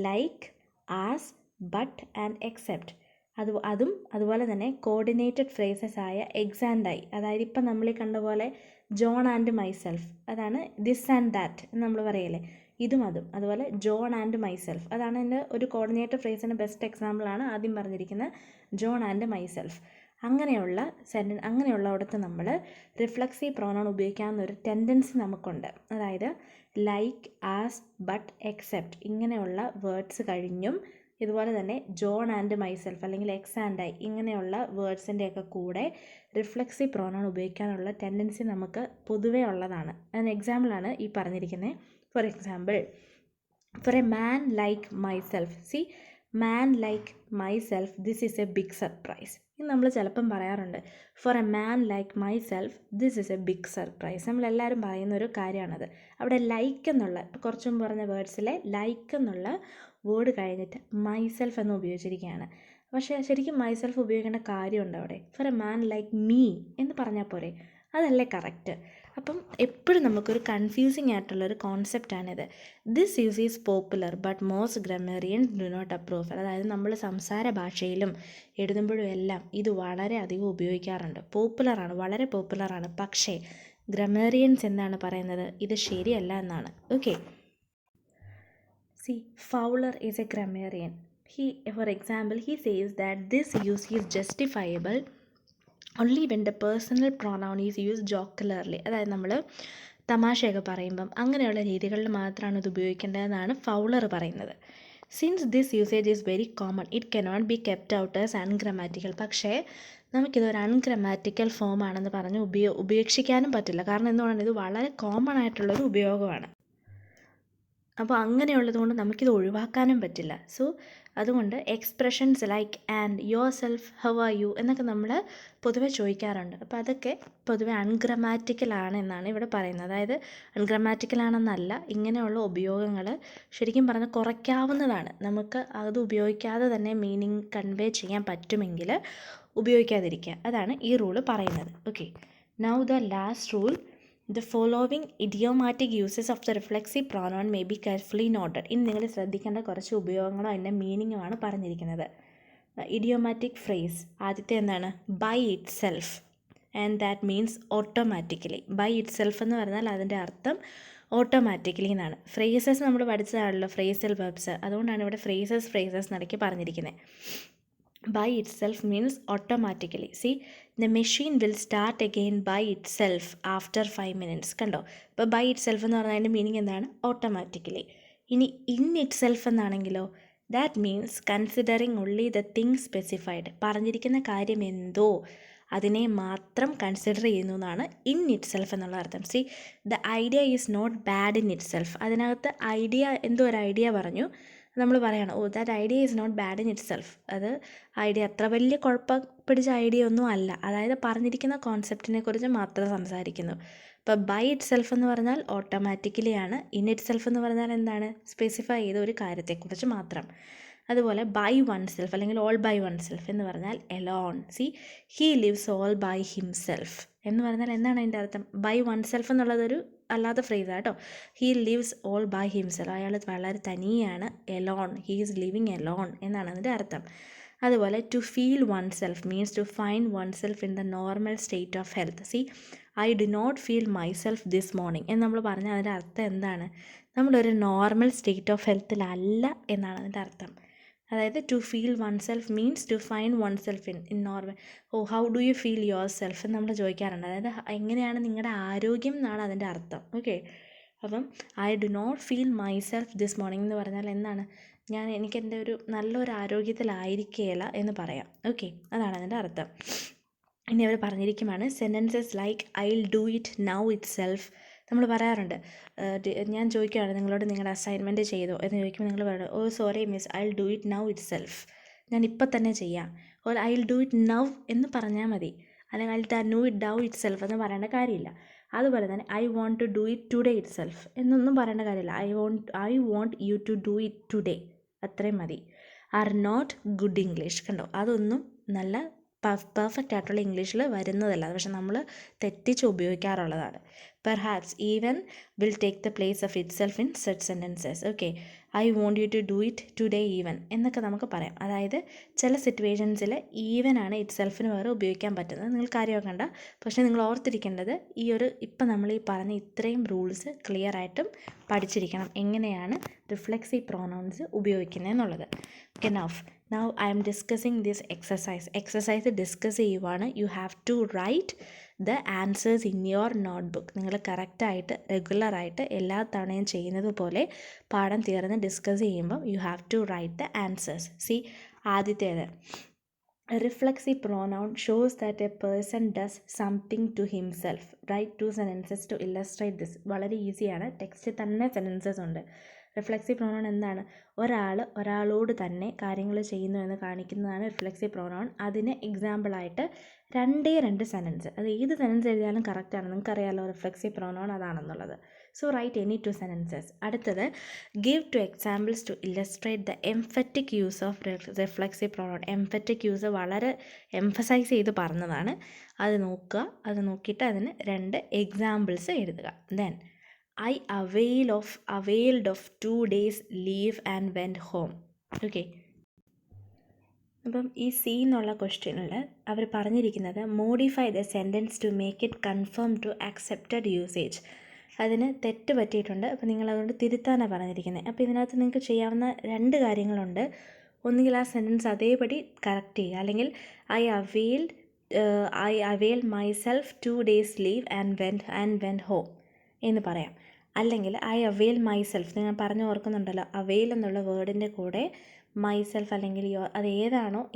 like, as, but and except, അതുപോലെ തന്നെ കോർഡിനേറ്റഡ് ഫ്രേസസ് ആയ എക്സ് ആൻഡ് ഐ, അതായത് ഇപ്പം നമ്മൾ ഈ കണ്ട പോലെ ജോൺ ആൻഡ് മൈസെൽഫ്, അതാണ് ദിസ് ആൻഡ് ദാറ്റ് എന്ന് നമ്മൾ പറയല്ലേ, അതും അതുപോലെ ജോൺ ആൻഡ് മൈസെൽഫ്, അതാണ് എൻ്റെ ഒരു കോർഡിനേറ്റഡ് ഫ്രേസിൻ്റെ ബെസ്റ്റ് എക്സാമ്പിളാണ് ആദ്യം പറഞ്ഞിരിക്കുന്നത്, ജോൺ ആൻഡ് മൈസെൽഫ്. അങ്ങനെയുള്ളയിടത്ത് നമ്മൾ റിഫ്ലെക്സീവ് പ്രോനൗൺ ഉപയോഗിക്കാവുന്ന ഒരു ടെൻഡൻസി നമുക്കുണ്ട്. അതായത് ലൈക്ക്, ആസ്, ബട്ട്, എക്സെപ്റ്റ് ഇങ്ങനെയുള്ള വേർഡ്സ് കഴിഞ്ഞും ഇതുപോലെ തന്നെ ജോൺ ആൻഡ് മൈസെൽഫ് അല്ലെങ്കിൽ എക്സ് ആൻഡ് ഐ ഇങ്ങനെയുള്ള വേർഡ്സിൻ്റെയൊക്കെ കൂടെ റിഫ്ലെക്സീവ് പ്രോനൗൺ ഉപയോഗിക്കാനുള്ള ടെൻഡൻസി നമുക്ക് പൊതുവേ ഉള്ളതാണ്. അതിന് എക്സാമ്പിളാണ് ഈ പറഞ്ഞിരിക്കുന്നത്. For example, for a man like myself, see man like myself, this is a big surprise. ഇത് നമ്മൾ ചിലപ്പം പറയാറുണ്ട്, for a man like myself this is a big surprise. നമ്മളെല്ലാവരും പറയുന്ന ഒരു കാര്യമാണത്. അവിടെ ലൈക്ക് എന്നുള്ള, ഇപ്പോൾ കുറച്ച് മുമ്പ് പറഞ്ഞ വേർഡ്സിലെ ലൈക്ക് എന്നുള്ള വേർഡ് കഴിഞ്ഞിട്ട് മൈസെൽഫ് എന്ന് ഉപയോഗിച്ചിരിക്കുകയാണ്. പക്ഷേ ശരിക്കും മൈസെൽഫ് ഉപയോഗിക്കേണ്ട കാര്യമുണ്ട് അവിടെ. For a man like me എന്ന് പറഞ്ഞാൽ പോരെ, അതല്ലേ കറക്റ്റ്. അപ്പം എപ്പോഴും നമുക്കൊരു കൺഫ്യൂസിങ് ആയിട്ടുള്ളൊരു കോൺസെപ്റ്റാണിത്. This use is popular but most grammarians do not approve. അതായത് നമ്മൾ സംസാര ഭാഷയിലും എഴുതുമ്പോഴും എല്ലാം ഇത് വളരെ അധികം ഉപയോഗിക്കാറുണ്ട്. പോപ്പുലറാണ്, വളരെ പോപ്പുലറാണ്. പക്ഷേ ഗ്രമേറിയൻസ് എന്താണ് പറയുന്നത്? ഇത് ശരിയല്ല എന്നാണ്. Okay, see Fowler is a grammarian. For example, he says that this use is justifiable only when the personal pronoun is used jocularly. അതായത് നമ്മൾ തമാശയൊക്കെ പറയുമ്പം അങ്ങനെയുള്ള രീതികളിൽ മാത്രമാണ് ഇത് ഉപയോഗിക്കേണ്ടതെന്നാണ് ഫൗളർ പറയുന്നത്. Since this usage is very common it cannot be kept out as ungrammatical. പക്ഷേ നമുക്കിതൊരു അൺഗ്രാമാറ്റിക്കൽ ഫോം ആണെന്ന് പറഞ്ഞ് ഉപേക്ഷിക്കാനും പറ്റില്ല. കാരണം എന്തുകൊണ്ടാണ്, ഇത് വളരെ കോമൺ ആയിട്ടുള്ളൊരു ഉപയോഗമാണ്. അപ്പോൾ അങ്ങനെയുള്ളത് കൊണ്ട് നമുക്കിത് ഒഴിവാക്കാനും പറ്റില്ല. സോ അതുകൊണ്ട് expressions like and your self, how are you എന്നൊക്കെ നമ്മൾ പൊതുവെ ചോദിക്കാറുണ്ട്. അപ്പോൾ അതൊക്കെ പൊതുവെ അൺഗ്രാമാറ്റിക്കലാണ് എന്നാണ് ഇവിടെ പറയുന്നത്. അതായത് അൺഗ്രാമാറ്റിക്കലാണെന്നല്ല, ഇങ്ങനെയുള്ള ഉപയോഗങ്ങൾ ശരിക്കും പറഞ്ഞാൽ കുറയ്ക്കാവുന്നതാണ്. നമുക്ക് അത് ഉപയോഗിക്കാതെ തന്നെ മീനിങ് കൺവേ ചെയ്യാൻ പറ്റുമെങ്കിൽ ഉപയോഗിക്കാതിരിക്കുക. അതാണ് ഈ റൂള് പറയുന്നത്. Okay, now the last rule. The following idiomatic uses of the reflexive pronoun may be carefully noted. ഇനി നിങ്ങൾ ശ്രദ്ധിക്കേണ്ട കുറച്ച് ഉപയോഗങ്ങളോ അതിൻ്റെ മീനിങ്ങുമാണ് പറഞ്ഞിരിക്കുന്നത്. ഇഡിയോമാറ്റിക് ഫ്രേസ് ആദ്യത്തെ എന്താണ്? By itself, and that means automatically. By itself എന്ന് പറഞ്ഞാൽ അതിൻ്റെ അർത്ഥം ഓട്ടോമാറ്റിക്കലി എന്നാണ്. ഫ്രേസസ് നമ്മൾ പഠിച്ചതാണല്ലോ, ഫ്രേസൽ വെർബ്സ്. അതുകൊണ്ടാണ് ഇവിടെ ഫ്രേസസ് നടക്കി പറഞ്ഞിരിക്കുന്നത്. By itself means automatically. See, the machine will start again by itself after 5 minutes. കണ്ടോ? ഇപ്പോൾ ബൈ ഇറ്റ് സെൽഫ് എന്ന് പറഞ്ഞാൽ അതിൻ്റെ മീനിങ് എന്താണ്? ഓട്ടോമാറ്റിക്കലി. ഇനി ഇൻ ഇറ്റ് സെൽഫ് എന്നാണെങ്കിലോ, that means considering only the thing specified. പറഞ്ഞിരിക്കുന്ന കാര്യം എന്തോ അതിനെ മാത്രം കൺസിഡർ ചെയ്യുന്നു എന്നാണ് ഇൻ ഇറ്റ് സെൽഫ് എന്നുള്ള അർത്ഥം. See, the idea is not bad in itself. അതിനകത്ത് ഐഡിയ, എന്തോ ഒരു ഐഡിയ പറഞ്ഞു, നമ്മൾ പറയണം oh that idea is not bad in itself. അത് ഐഡിയ അത്ര വലിയ കുഴപ്പം പിടിച്ച ഐഡിയ ഒന്നും അല്ല. അതായത് പറഞ്ഞിരിക്കുന്ന കോൺസെപ്റ്റിനെ കുറിച്ച് മാത്രം സംസാരിക്കുന്നു. ഇപ്പോൾ ബൈ ഇറ്റ് സെൽഫ് എന്ന് പറഞ്ഞാൽ ഓട്ടോമാറ്റിക്കലി ആണ്. ഇൻ ഇറ്റ് സെൽഫ് എന്ന് പറഞ്ഞാൽ എന്താണ്? സ്പെസിഫൈ ചെയ്ത ഒരു കാര്യത്തെക്കുറിച്ച് മാത്രം. അതുപോലെ ബൈ വൺ സെൽഫ് അല്ലെങ്കിൽ ഓൾ ബൈ വൺ സെൽഫ് എന്ന് പറഞ്ഞാൽ alone. See, he lives all by himself എന്ന് പറഞ്ഞാൽ എന്താണ് അതിൻ്റെ അർത്ഥം? ബൈ വൺ സെൽഫ് എന്നുള്ളതൊരു അല്ലാത്ത ഫ്രേസാണ് കേട്ടോ. He lives all by himself, അയാൾ വളരെ തനിയാണ്. Alone, he is living alone എന്നാണ് അതിൻ്റെ അർത്ഥം. അതുപോലെ to feel oneself means to find oneself in the normal state of health. See, I do not feel myself this morning എന്ന് നമ്മൾ പറഞ്ഞാൽ അതിൻ്റെ അർത്ഥം എന്താണ്? നമ്മളൊരു നോർമൽ സ്റ്റേറ്റ് ഓഫ് ഹെൽത്തിലല്ല എന്നാണ് അതിൻ്റെ അർത്ഥം. അതായത് to feel oneself means to find oneself in normal. Oh how do you feel yourself എന്ന് നമ്മൾ ചോദിക്കാറുണ്ട്. അതായത് എങ്ങനെയാണ് നിങ്ങളുടെ ആരോഗ്യം എന്നാണ് അതിൻ്റെ അർത്ഥം. ഓക്കെ, അപ്പം I do not feel myself this morning എന്ന് പറഞ്ഞാൽ എന്താണ്? എനിക്കെൻ്റെ ഒരു നല്ലൊരു ആരോഗ്യത്തിലായിരിക്കുകയില്ല എന്ന് പറയാം. ഓക്കെ, അതാണ് അതിൻ്റെ അർത്ഥം. ഇനി അവർ പറഞ്ഞിരിക്കുമാണ് sentences like I will do it now itself. നമ്മൾ പറയാറുണ്ട്, ഞാൻ ചോദിക്കുകയാണ് നിങ്ങളോട് നിങ്ങളുടെ അസൈൻമെൻറ്റ് ചെയ്തോ എന്ന് ചോദിക്കുമ്പോൾ നിങ്ങൾ പറയണം oh sorry miss I will do it now itself, ഞാൻ ഇപ്പം തന്നെ ചെയ്യാം. Or I will do it now എന്ന് പറഞ്ഞാൽ മതി. അല്ലെങ്കിൽ I will do it now itself എന്ന് പറയേണ്ട കാര്യമില്ല. അതുപോലെ തന്നെ I want to do it today itself എന്നൊന്നും പറയേണ്ട കാര്യമില്ല. I want you to do it today, അത്രയും മതി. ആർ നോട്ട് ഗുഡ് ഇംഗ്ലീഷ്, കണ്ടോ? അതൊന്നും നല്ല പെർഫെക്റ്റ് ആയിട്ടുള്ള ഇംഗ്ലീഷിൽ വരുന്നതല്ല, പക്ഷെ നമ്മൾ തെറ്റിച്ച് ഉപയോഗിക്കാറുള്ളതാണ്. Perhaps even will take the place of itself in such sentences. Okay, I want you to do it today even എന്നൊക്കെ നമുക്ക് പറയാം. അതായത് ചില സിറ്റുവേഷൻസിൽ ഈവൻ ആണ് ഇറ്റ് സെൽഫിന് വേറെ ഉപയോഗിക്കാൻ പറ്റുന്നത്. നിങ്ങൾ കാര്യമാക്കണ്ട, പക്ഷേ നിങ്ങൾ ഓർത്തിരിക്കേണ്ടത് ഇപ്പം നമ്മൾ ഈ പറഞ്ഞ ഇത്രയും റൂൾസ് ക്ലിയർ ആയിട്ടും പഠിച്ചിരിക്കണം, എങ്ങനെയാണ് റിഫ്ലെക്സീവ് പ്രോനൗൺസ് ഉപയോഗിക്കുന്നത് എന്നുള്ളത്. Okay, Now I am discussing this exercise. Exercise discuss ചെയ്യുവാണ്. You have to write the answers in your notebook. നിങ്ങൾ കറക്റ്റായിട്ട് റെഗുലറായിട്ട് എല്ലാ തവണയും ചെയ്യുന്നത് പോലെ പാഠം തീർന്ന് ഡിസ്കസ് ചെയ്യുമ്പോൾ you have to write the answers. C, ആദ്യത്തേത് reflexive pronoun shows that a person does something to himself. Write 2 sentences to illustrate this. വളരെ ഈസിയാണ്, ടെക്സ്റ്റിൽ തന്നെ സെൻറ്റൻസസ് ഉണ്ട്. റിഫ്ലെക്സീവ് പ്രോനൗൺ എന്താണ്? ഒരാളോട് തന്നെ കാര്യങ്ങൾ ചെയ്യുന്നു എന്ന് കാണിക്കുന്നതാണ് റിഫ്ലെക്സീവ് പ്രോനൗൺ. അതിന് എക്സാമ്പിളായിട്ട് 2 സെൻറ്റൻസ്, അത് ഏത് സെൻറ്റൻസ് എഴുതിയാലും കറക്റ്റാണ്. നിങ്ങൾക്കറിയാമല്ലോ റിഫ്ലെക്സീവ് പ്രോനൗൺ അതാണെന്നുള്ളത്. So write any 2 sentences. അടുത്തത് give 2 examples to illustrate the emphatic use of reflexive pronoun. Emphatic use വളരെ എംഫസൈസ് ചെയ്ത് പറഞ്ഞതാണ്. അത് നോക്കുക, അത് നോക്കിയിട്ട് അതിന് 2 എക്സാമ്പിൾസ് എഴുതുക. Then I availed of 2 days leave and went home. Okay, അപ്പം ഈ സി എന്നുള്ള ക്വസ്റ്റ്യനിൽ അവർ പറഞ്ഞിരിക്കുന്നത് modify the sentence to make it confirm to accepted usage. അതിന് തെറ്റ് പറ്റിയിട്ടുണ്ട്, അപ്പോൾ നിങ്ങളതുകൊണ്ട് തിരുത്താനാണ് പറഞ്ഞിരിക്കുന്നത്. അപ്പോൾ ഇതിനകത്ത് നിങ്ങൾക്ക് ചെയ്യാവുന്ന 2 കാര്യങ്ങളുണ്ട്. ഒന്നുകിൽ ആ സെൻറ്റൻസ് അതേപടി കറക്റ്റ് ചെയ്യുക, അല്ലെങ്കിൽ I avail myself 2 days leave and went home എന്ന് പറയാം. അല്ലെങ്കിൽ ഐ അവെയിൽ മൈസെൽഫ്, നിങ്ങൾ പറഞ്ഞു ഓർക്കുന്നുണ്ടല്ലോ, അവെയിൽ എന്നുള്ള വേർഡിൻ്റെ കൂടെ മൈസെൽഫ് അല്ലെങ്കിൽ അത്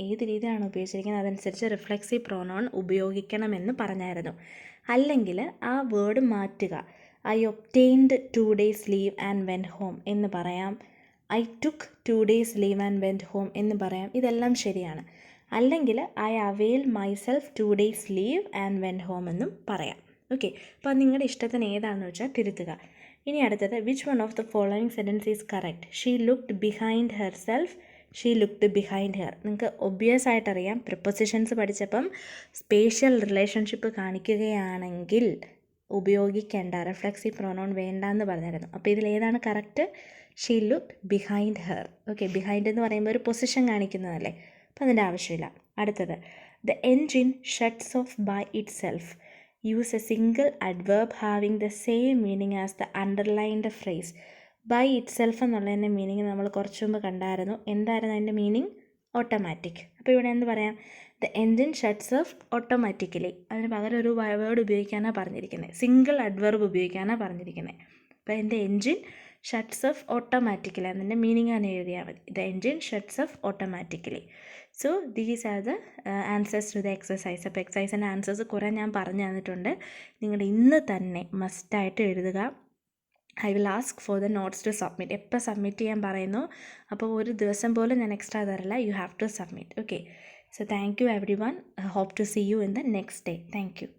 ഏത് രീതിയിലാണോ ഉപയോഗിച്ചിരിക്കുന്നത് അതനുസരിച്ച് റിഫ്ലെക്സീവ് പ്രോനൗൺ ഉപയോഗിക്കണമെന്ന് പറഞ്ഞായിരുന്നു. അല്ലെങ്കിൽ ആ വേർഡ് മാറ്റുക, I obtained 2 days leave and went home എന്ന് പറയാം, I took 2 days leave and went home എന്ന് പറയാം. ഇതെല്ലാം ശരിയാണ്. അല്ലെങ്കിൽ I avail myself 2 days leave and went home എന്നും പറയാം. ഓക്കെ, അപ്പോൾ നിങ്ങളുടെ ഇഷ്ടത്തിന് ഏതാണെന്ന് വെച്ചാൽ തിരുത്തുക. ഇനി അടുത്തത്, which one of the following sentence is correct? She looked behind herself, she looked behind her. നിങ്ങൾക്ക് ഒബ്വിയസ് ആയിട്ടറിയാം, പ്രിപ്പോസിഷൻസ് പഠിച്ചപ്പം സ്പേഷ്യൽ റിലേഷൻഷിപ്പ് കാണിക്കുകയാണെങ്കിൽ ഉപയോഗിക്കേണ്ട, റിഫ്ലെക്സീവ് പ്രോനൗൺ വേണ്ടാന്ന് പറഞ്ഞായിരുന്നു. അപ്പോൾ ഇതിലേതാണ് correct? She looked behind her. Okay, behind എന്ന് പറയുമ്പോൾ ഒരു പൊസിഷൻ കാണിക്കുന്നതല്ലേ, അപ്പോൾ അതിൻ്റെ ആവശ്യമില്ല. അടുത്തത്, the engine shuts off by itself. Use a single adverb having the same meaning as the underlined phrase. By it self എന്നുള്ളതിൻ്റെ മീനിങ് നമ്മൾ കുറച്ച് മുമ്പ് കണ്ടായിരുന്നു. എന്തായിരുന്നു അതിൻ്റെ മീനിങ്? ഓട്ടോമാറ്റിക്. അപ്പോൾ ഇവിടെ എന്ത് പറയാം? The engine shuts off automatically. അതിന് പകരം ഒരു വേർഡ് ഉപയോഗിക്കാനാണ് പറഞ്ഞിരിക്കുന്നത്, സിംഗിൾ അഡ്വർബ് ഉപയോഗിക്കാനാണ് പറഞ്ഞിരിക്കുന്നത്. അപ്പോൾ എൻ്റെ എൻജിൻ ഷട്ട്സ് ഓഫ് ഓട്ടോമാറ്റിക്കലി അതിൻ്റെ മീനിങ് ആണ് എഴുതിയാൽ മതി. The engine shuts off automatically. So these are the answers to the exercise. അപ്പോൾ എക്സസൈസിൻ്റെ ആൻസേഴ്സ് കുറേ ഞാൻ പറഞ്ഞു തന്നിട്ടുണ്ട്. നിങ്ങൾ ഇന്ന് തന്നെ മസ്റ്റായിട്ട് എഴുതുക. I will ask for the notes to submit. എപ്പോൾ സബ്മിറ്റ് ചെയ്യാൻ പറയുന്നു, അപ്പോൾ ഒരു ദിവസം പോലും ഞാൻ എക്സ്ട്രാ തരില്ല. You have to submit. Okay, so thank you everyone. I hope to see you in the next day. Thank you.